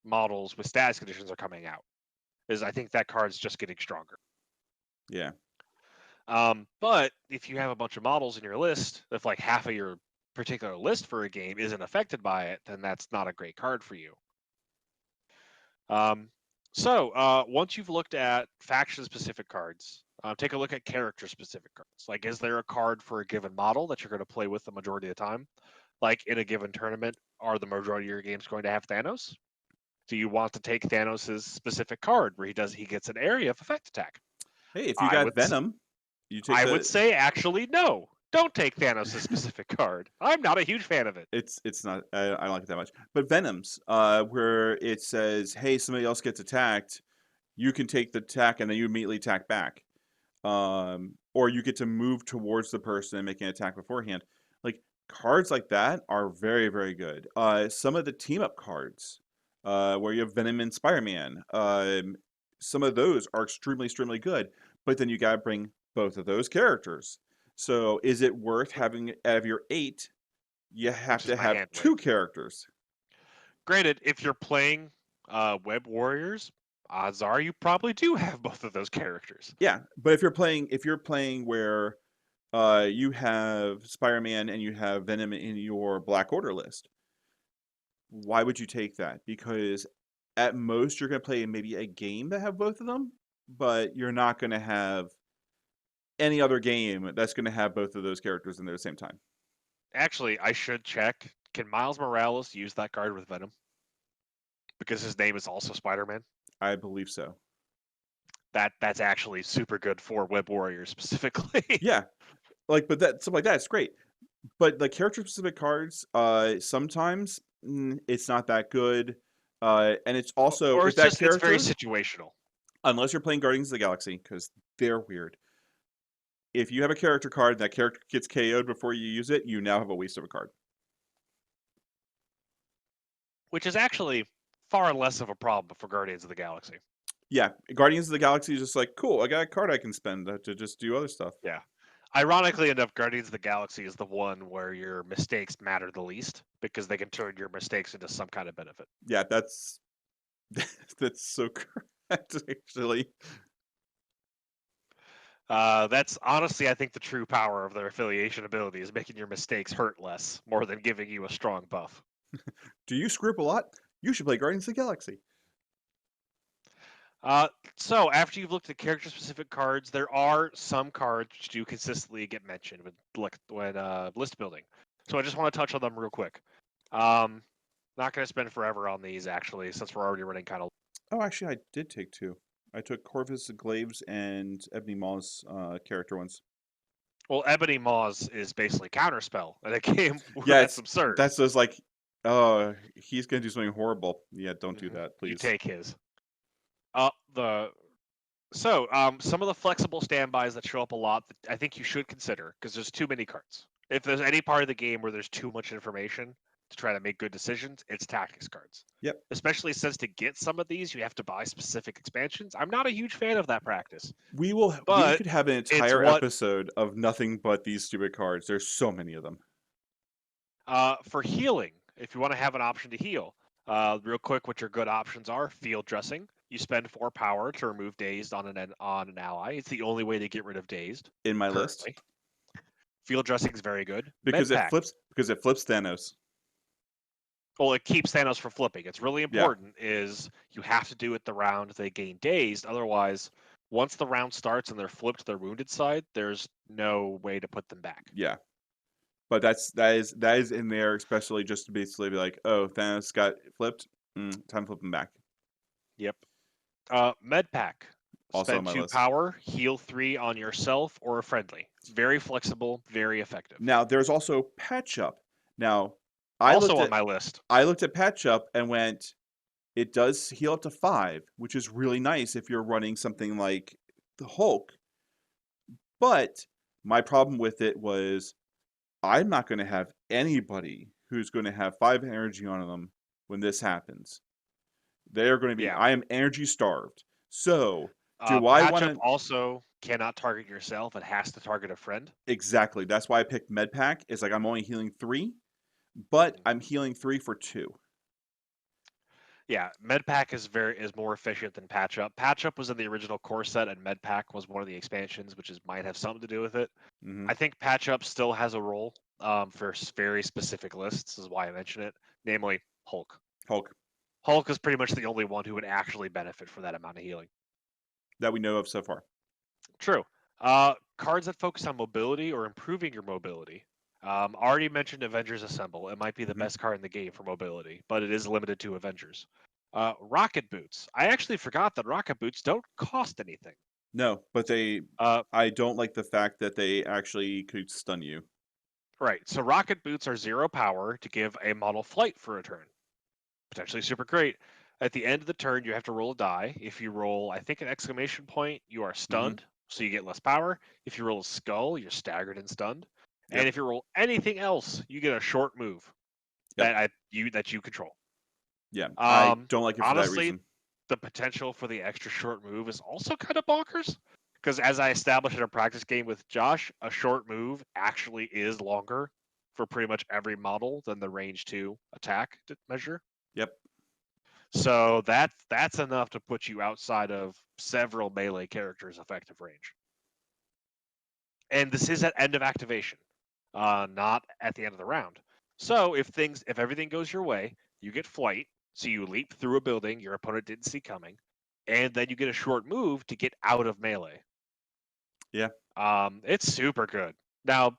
models with stats conditions are coming out, is I think that card's just getting stronger. Yeah. But if you have a bunch of models in your list, if like half of your particular list for a game isn't affected by it, then that's not a great card for you. Um, once you've looked at faction-specific cards, take a look at character-specific cards. Like, is there a card for a given model that you're going to play with the majority of the time? Like in a given tournament, are the majority of your games going to have Thanos? Do you want to take Thanos' specific card where he gets an area of effect attack? Hey, if you I got would Venom, you take I would the say actually no. Don't take Thanos' specific card. I'm not a huge fan of it. it's not I don't like it that much. But Venoms, where it says, "Hey, somebody else gets attacked," you can take the attack and then you immediately attack back. Or you get to move towards the person and make an attack beforehand. Like cards like that are very very good. Some of the team up cards, where you have Venom and Spider-Man, some of those are extremely good. But then you gotta bring both of those characters. So is it worth having out of your 8? You have Which is to my have hand 2 wave. characters. Granted, if you're playing Web Warriors, odds are you probably do have both of those characters. Yeah, but if you're playing where you have Spider-Man and you have Venom in your Black Order list, why would you take that? Because at most you're going to play maybe a game that have both of them, but you're not going to have any other game that's going to have both of those characters in there at the same time. Actually, I should check. Can Miles Morales use that card with Venom? Because his name is also Spider-Man. I believe so. That's actually super good for Web Warriors specifically. Yeah, but that stuff like that, it's great. But the character specific cards, sometimes it's not that good. And it's also Or if that it's very character, situational. unless you're playing Guardians of the Galaxy, because they're weird. If you have a character card and that character gets KO'd before you use it, you now have a waste of a card. Which is actually far less of a problem for Guardians of the Galaxy. Yeah, Guardians of the Galaxy is just like, cool, I got a card I can spend to just do other stuff. Yeah. Ironically enough, Guardians of the Galaxy is the one where your mistakes matter the least because they can turn your mistakes into some kind of benefit. Yeah, that's that's so correct, actually. That's honestly, I think, the true power of their affiliation ability is making your mistakes hurt less, more than giving you a strong buff. Do you screw up a lot? You should play Guardians of the Galaxy. Uh, so after you've looked at character-specific cards, there are some cards which do consistently get mentioned when list building. So I just want to touch on them real quick. Not going to spend forever on these actually, since we're already running kind of. Oh, actually, I did take 2. I took Corvus Glaives and Ebony Maw's character ones. Well, Ebony Maws is basically counterspell in a game Yeah, that's it's absurd. that's just like, oh, he's gonna do something horrible. Yeah, don't do that, You please. take his. The some of the flexible standbys that show up a lot that I think you should consider because there's too many cards. If there's any part of the game where there's too much information, to try to make good decisions, it's tactics cards. Yep. Especially since to get some of these, you have to buy specific expansions. I'm not a huge fan of that practice, We but could have an it's entire what episode of nothing but these stupid cards. There's so many of them. for healing. If you want to have an option to heal, real quick, what your good options are: field dressing. You spend 4 power to remove dazed on an ally. It's the only way to get rid of dazed In my list. currently. Field dressing is very good. Because Med pack. it flips Thanos. Well, it keeps Thanos from flipping. It's really Yeah. important. Is you have to do it the round they gain dazed. Otherwise, once the round starts and they're flipped to their wounded side, there's no way to put them back. Yeah. But that is in there, especially just to basically be like, oh, Thanos got flipped. Time to flip him back. Yep. Med pack. Also on Spend my 2 list. power, heal 3 on yourself or a friendly. Very flexible, very effective. Now there's also patch up. Now I Also looked on at my list. patch up and went, it does heal up to 5, which is really nice if you're running something like the Hulk. But my problem with it was I'm not going to have anybody who's going to have 5 energy on them when this happens. They're going to be, Yeah. I am energy starved. So, do I Patch want up to? also cannot target yourself. It has to target a friend. Exactly. That's why I picked Med Pack. It's like I'm only healing 3, but I'm healing 3 for 2. Yeah, Medpack is more efficient than Patch Up. Patch Up was in the original core set, and Medpack was one of the expansions, which might have something to do with it. Mm-hmm. I think Patch Up still has a role for very specific lists. This is why I mention it, namely Hulk. Hulk Hulk is pretty much the only one who would actually benefit from that amount of healing. that we know of so far. True. Cards that focus on mobility or improving your mobility. Already mentioned Avengers Assemble. It might be the Mm-hmm. best card in the game for mobility, but it is limited to Avengers. Rocket Boots. I actually forgot that Rocket Boots don't cost anything. No, but Uh, I don't like the fact that they actually could stun you. right. So Rocket Boots are 0 power to give a model flight for a turn. Potentially super great. At the end of the turn, you have to roll a die. If you roll, I think, an exclamation point, you are Mm-hmm. stunned, so you get less power. If you roll a skull, you're staggered and stunned. And Yep. if you roll anything else, you get a short move Yep. that you control. Yeah. I don't like it for that Honestly, reason. the potential for the extra short move is also kind of bonkers. Because as I established in a practice game with Josh, a short move actually is longer for pretty much every model than the range 2 attack measure. Yep. So that's enough to put you outside of several melee characters' effective range. And this is at end of activation, not at the end of the round. So if everything goes your way, you get flight, so you leap through a building your opponent didn't see coming, and then you get a short move to get out of melee. Yeah. It's super good. Now,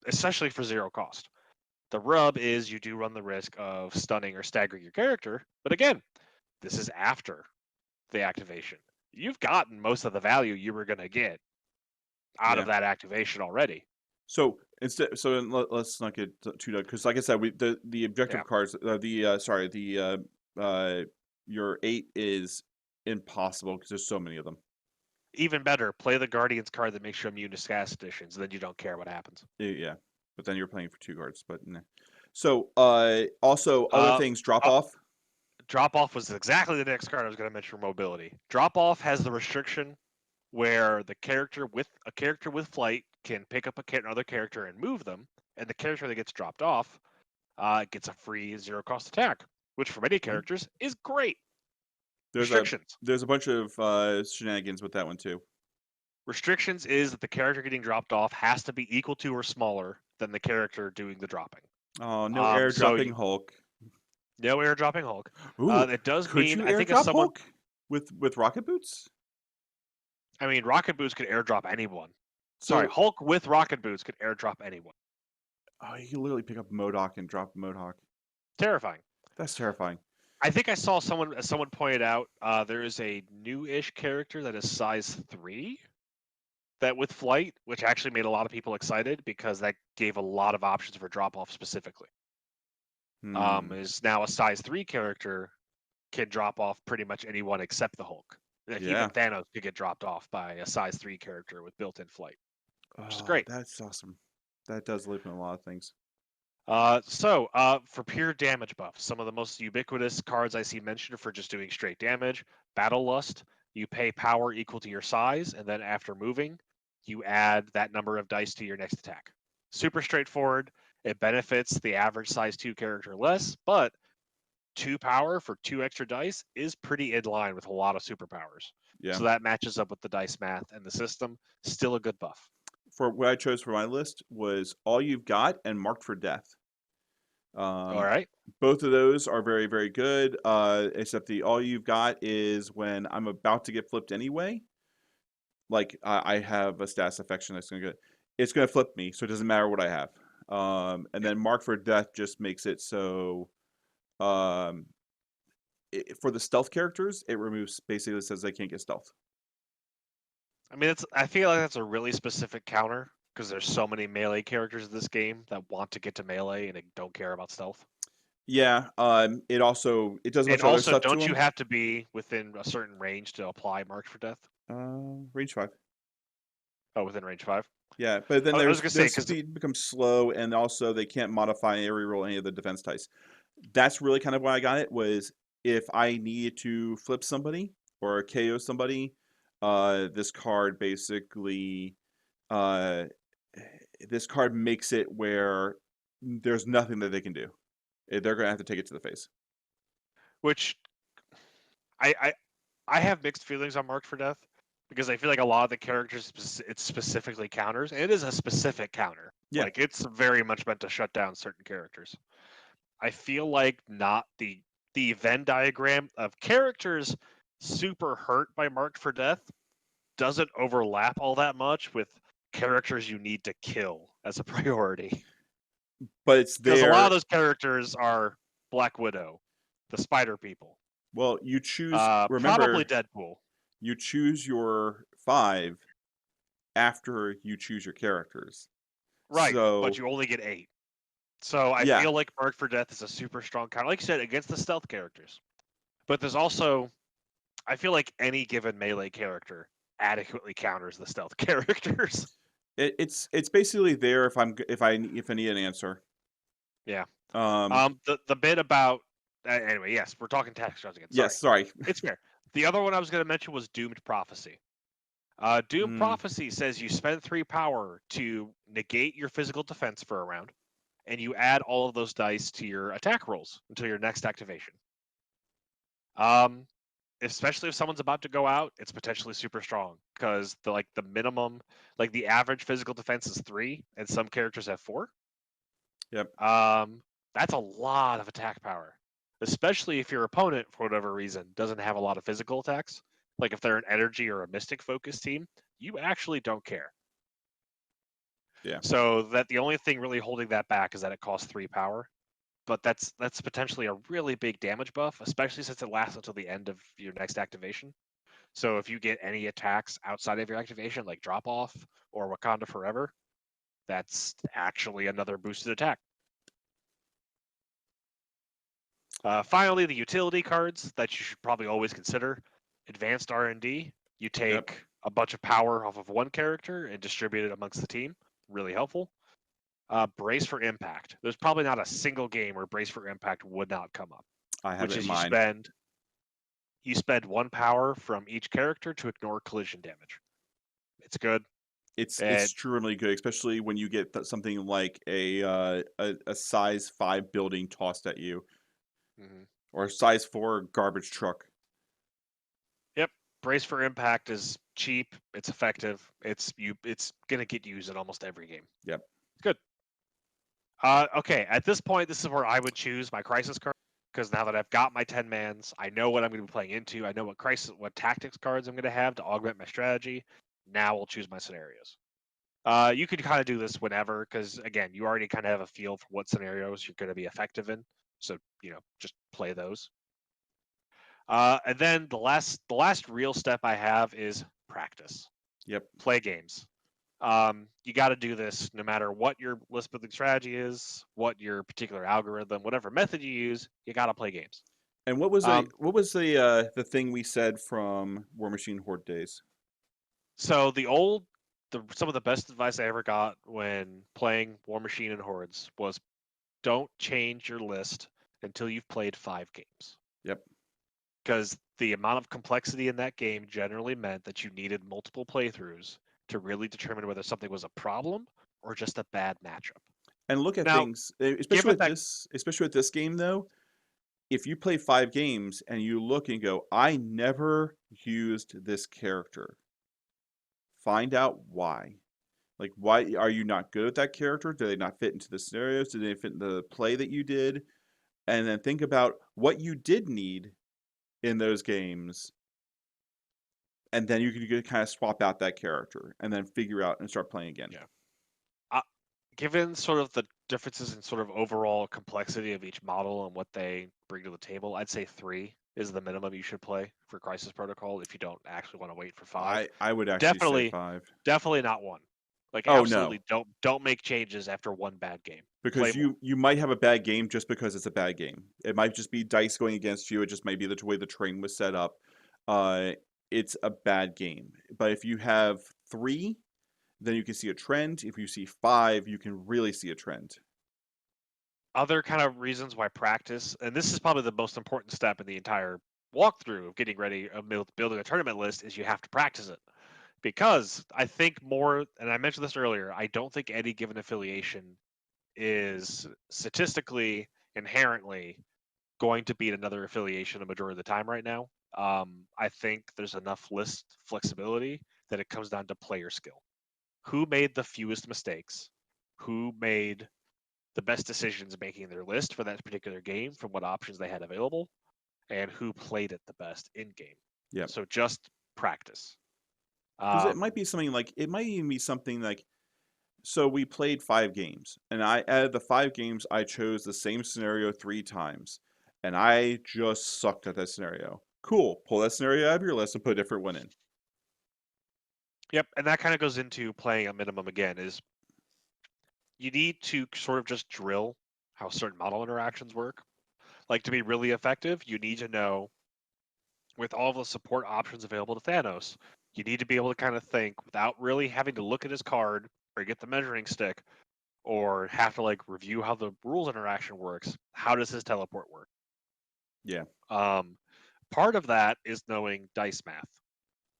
especially for 0 cost. The rub is you do run the risk of stunning or staggering your character, but again, this is after the activation. You've gotten most of the value you were going to get out Yeah. of that activation already. So let's not get too dark because, like I said, the objective Yeah. cards. Your 8 is impossible because there's so many of them. Even better, play the Guardians card that makes you immune to Scass additions, then you don't care what happens. Yeah, but then you're playing for 2 cards. But nah. So also other Uh, things drop uh, off. Drop off was exactly the next card I was going to mention for mobility. Drop off has the restriction where the character with flight can pick up another character and move them, and the character that gets dropped off gets a free 0 cost attack, which for many Mhm. characters is great. There's Restrictions. a bunch of shenanigans with that one too. Restrictions is that the character getting dropped off has to be equal to or smaller than the character doing the dropping. Oh, no airdropping Hulk. No airdropping Hulk. Ooh, It does could mean you I think if airdrop someone, Hulk with rocket boots? I mean, Rocket Boots could airdrop anyone. Sorry, So Hulk with Rocket Boots could airdrop anyone. oh, you can literally pick up MODOK and drop MODOK. Terrifying. That's terrifying. I think I saw someone pointed out there is a new-ish character that is size 3 that with flight, which actually made a lot of people excited because that gave a lot of options for drop off specifically. Is now a size 3 character can drop off pretty much anyone except the Hulk. Like Yeah. even Thanos could get dropped off by a size 3 character with built-in flight, which is Oh, great. that's awesome. That does live in a lot of things. For pure damage buffs, some of the most ubiquitous cards I see mentioned for just doing straight damage, Battle Lust. You pay power equal to your size, and then after moving, you add that number of dice to your next attack. Super straightforward. It benefits the average size 2 character less, but 2 power for 2 extra dice is pretty in line with a lot of superpowers. Yeah. So that matches up with the dice math and the system. Still a good buff. For what I chose for my list was All You've Got and Marked for Death. All Um, right. both of those are very, very good. Except the All You've Got is when I'm about to get flipped anyway. Like I have a status affection that's it's gonna flip me, so it doesn't matter what I have. And Yep. then Mark for Death just makes it so um, for the stealth characters, it removes basically says they can't get stealth. I mean, I feel like that's a really specific counter because there's so many melee characters in this game that want to get to melee and they don't care about stealth. Yeah. It also it does a And bunch of other also, stuff to don't you them. have to be within a certain range to apply Marks for Death? Range 5. Oh, within range 5. Yeah, but then I was there's gonna say the because speed becomes slow, and also they can't modify or reroll any of the defense dice. That's really kind of why I got it was if I needed to flip somebody or KO somebody, this card basically uh, this card makes it where there's nothing that they can do. They're gonna have to take it to the face. which I, I I have mixed feelings on Marked for Death because I feel like a lot of the characters it specifically counters, and it is a specific counter. Yeah, Like it's very much meant to shut down certain characters. I feel like not the Venn diagram of characters super hurt by Marked for Death doesn't overlap all that much with characters you need to kill as a priority. but it's Because a lot of there. those characters are Black Widow, the Spider People, Well, you choose. probably Remember, Deadpool. you choose your 5 after you choose your characters. Right, but So you only get 8. So I yeah, feel like Marked for Death is a super strong counter, like you said, against the stealth characters. But there's also, I feel like any given melee character adequately counters the stealth characters. it's basically there if I need an answer. Yeah. Um, The bit about anyway, yes, we're talking tactics cards again. yes, Sorry, sorry. it's fair. The other one I was going to mention was Doomed Prophecy. Doomed Mm, Prophecy says you spend 3 power to negate your physical defense for a round, and you add all of those dice to your attack rolls until your next activation. Um, Especially if someone's about to go out, it's potentially super strong because the minimum, like the average physical defense is 3, and some characters have 4. yep. That's a lot of attack power, especially if your opponent, for whatever reason, doesn't have a lot of physical attacks. Like if they're an energy or a mystic focused team, you actually don't care. Yeah. So that the only thing really holding that back is that it costs 3 power. But that's potentially a really big damage buff, especially since it lasts until the end of your next activation. So if you get any attacks outside of your activation, like Drop Off or Wakanda Forever, that's actually another boosted attack. Finally, the utility cards that you should probably always consider. Advanced R&D, you Yep. take a bunch of power off of one character and distribute it amongst the team. Really helpful. Brace for Impact. There's probably not a single game where Brace for Impact would not come up, I have which it in is mind. you spend 1 power from each character to ignore collision damage. It's good. It's And extremely good, especially when you get something like a size 5 building tossed at you mhm. or a size 4 garbage truck. Yep, Brace for Impact is cheap. It's effective. It's gonna get used in almost every game. Yep. It's good. Okay, at this point, this is where I would choose my crisis card because now that I've got my 10 mans, I know what I'm going to be playing into. I know what tactics cards I'm going to have to augment my strategy. Now I'll choose my scenarios. You could kind of do this whenever because again, you already kind of have a feel for what scenarios you're going to be effective in. So just play those. And then the last real step I have is practice. Yep. Play games. You got to do this no matter what your list building strategy is, what your particular algorithm, whatever method you use. You got to play games. And Um, what was the thing we said from War Machine Horde days? so some of the best advice I ever got when playing War Machine and Hordes was don't change your list until you've played 5 games. Yep. Because the amount of complexity in that game generally meant that you needed multiple playthroughs to really determine whether something was a problem or just a bad matchup. And look at Now, things, given that, especially with this game though. If you play 5 games and you look and go, I never used this character, find out why. Like, why are you not good at that character? Do they not fit into the scenarios? Do they fit in the play that you did? And then think about what you did need in those games, and then you can kind of swap out that character and then figure out and start playing again. yeah, given sort of the differences in sort of overall complexity of each model and what they bring to the table, I'd say 3 is the minimum you should play for Crisis Protocol if you don't actually want to wait for 5. I would actually say Definitely, 5. definitely not 1. Like, Oh no, absolutely don't make changes after 1 bad game. Play because more. you might have a bad game just because it's a bad game. It might just be dice going against you. It just might be the way the train was set up. Uh, it's a bad game. But if you have 3, then you can see a trend. If you see 5, you can really see a trend. Other kind of reasons why practice, and this is probably the most important step in the entire walkthrough of getting ready, of building a tournament list, is you have to practice it. Because I think more, and I mentioned this earlier, I don't think any given affiliation is statistically inherently going to beat another affiliation a majority of the time right now. I think there's enough list flexibility that it comes down to player skill. Who made the fewest mistakes? Who made the best decisions making their list for that particular game from what options they had available? And who played it the best in game? Yep. So just practice. Because it might be something like, it might even be something like, so we played 5 games, and out of the 5 games, I chose the same scenario 3 times, and I just sucked at that scenario. Cool, pull that scenario out of your list and put a different one in. Yep, and that kind of goes into playing a minimum again, is you need to sort of just drill how certain model interactions work. Like, to be really effective, you need to know, with all the support options available to Thanos, you need to be able to kind of think without really having to look at his card or get the measuring stick or have to like review how the rules interaction works. How does his teleport work? Yeah. Part of that is knowing dice math.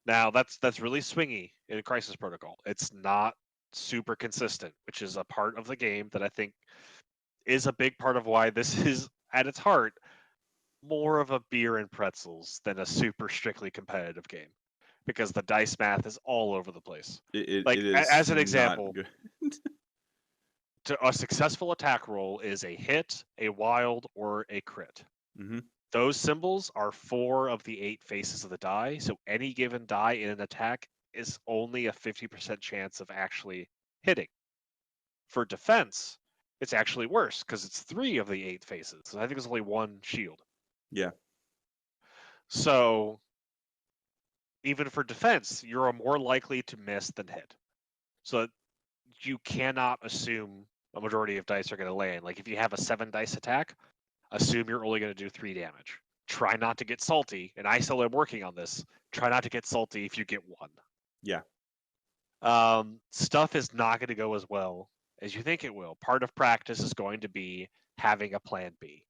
Now that's really swingy in Crisis Protocol. It's not super consistent, which is a part of the game that I think is a big part of why this is at its heart more of a beer and pretzels than a super strictly competitive game, because the dice math is all over the place. It is As an not example, good. a successful attack roll is a hit, a wild, or a crit. Mm-hmm. Those symbols are 4 of the 8 faces of the die, so any given die in an attack is only a 50% chance of actually hitting. For defense, it's actually worse because it's 3 of the 8 faces. I think there's only 1 shield. Yeah. So even for defense, you're more likely to miss than hit. So you cannot assume a majority of dice are going to land. Like if you have a 7 dice attack, assume you're only going to do 3 damage. Try not to get salty, and I still am working on this. Try not to get salty if you get 1. Yeah. Stuff is not going to go as well as you think it will. Part of practice is going to be having a plan B.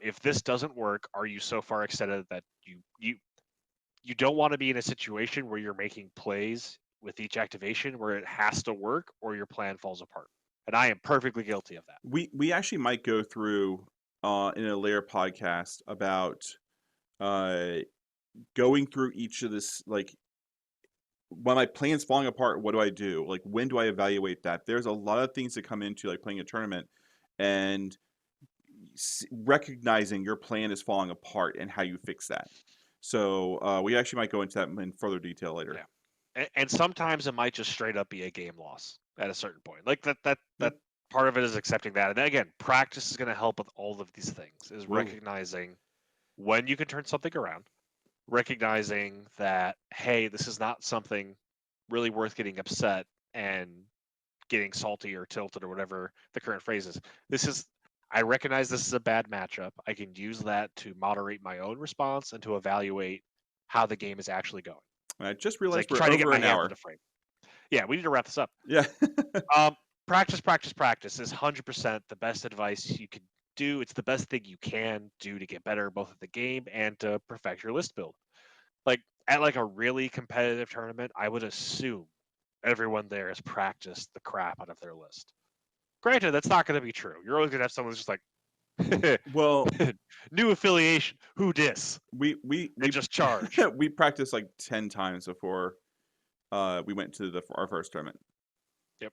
If this doesn't work, are you so far excited that you don't want to be in a situation where you're making plays with each activation where it has to work or your plan falls apart? And I am perfectly guilty of that. We actually might go through in a later podcast about going through each of this, like, when my plan's falling apart, what do I do? Like, when do I evaluate that? There's a lot of things that come into like playing a tournament and recognizing your plan is falling apart and how you fix that. So we actually might go into that in further detail later. Yeah. And sometimes it might just straight up be a game loss at a certain point. Like that Yep. part of it is accepting that. And then again, practice is going to help with all of these things, is Whoa. recognizing when you can turn something around, recognizing that, hey, this is not something really worth getting upset and getting salty or tilted or whatever the current phrase is. I recognize this is a bad matchup. I can use that to moderate my own response and to evaluate how the game is actually going. I just realized Like we're try to get over my an hands hour. in the frame. Yeah, we need to wrap this up. Yeah. practice, practice, practice is 100% the best advice you could do. It's the best thing you can do to get better both at the game and to perfect your list build. Like at like a really competitive tournament, I would assume everyone there has practiced the crap out of their list. Granted, that's not going to be true. You're always going to have someone who's just like, Well, new affiliation, who dis, we and just charge. we practiced like 10 times before we went to our first tournament. Yep.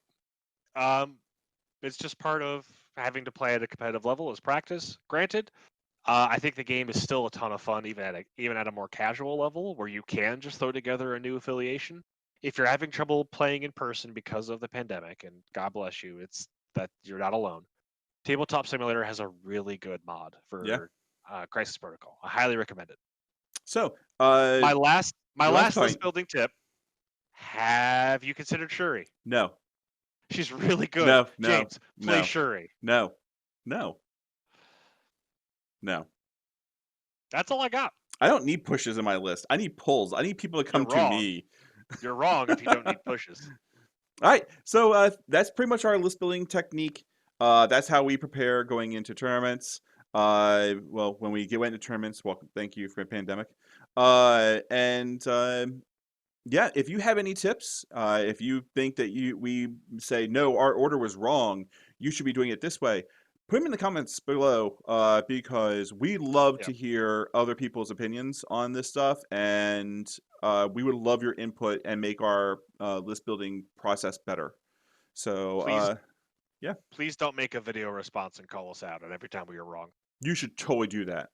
It's just part of having to play at a competitive level is practice. Granted, I think the game is still a ton of fun, even at a more casual level, where you can just throw together a new affiliation. If you're having trouble playing in person because of the pandemic, and God bless you, it's that you're not alone. Tabletop Simulator has a really good mod Yeah. for Crisis Protocol. I highly recommend it. So, My your last last list point. building tip: have you considered Shuri? No. She's really good. No, no, James, play no, Shuri. no, no, no. That's all I got. I don't need pushes in my list. I need pulls. I need people to You're come to wrong. me. You're wrong if you don't need pushes. All right, so that's pretty much our list building technique. That's how we prepare going into tournaments. Well, when we get into tournaments, welcome. Thank you for the pandemic. Yeah, if you have any tips, if you think that we say no, our order was wrong, you should be doing it this way. Put them in the comments below, because we love Yep. to hear other people's opinions on this stuff, and we would love your input and make our list building process better. So, Please, yeah, please don't make a video response and call us out on every time we are wrong. you should totally do that.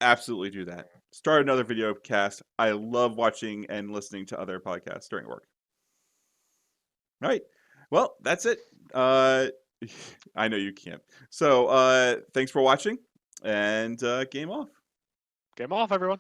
Absolutely do that. Start another video cast. I love watching and listening to other podcasts during work. All right. Well, that's it. I know you can't. So, thanks for watching, and game off. Game off, everyone.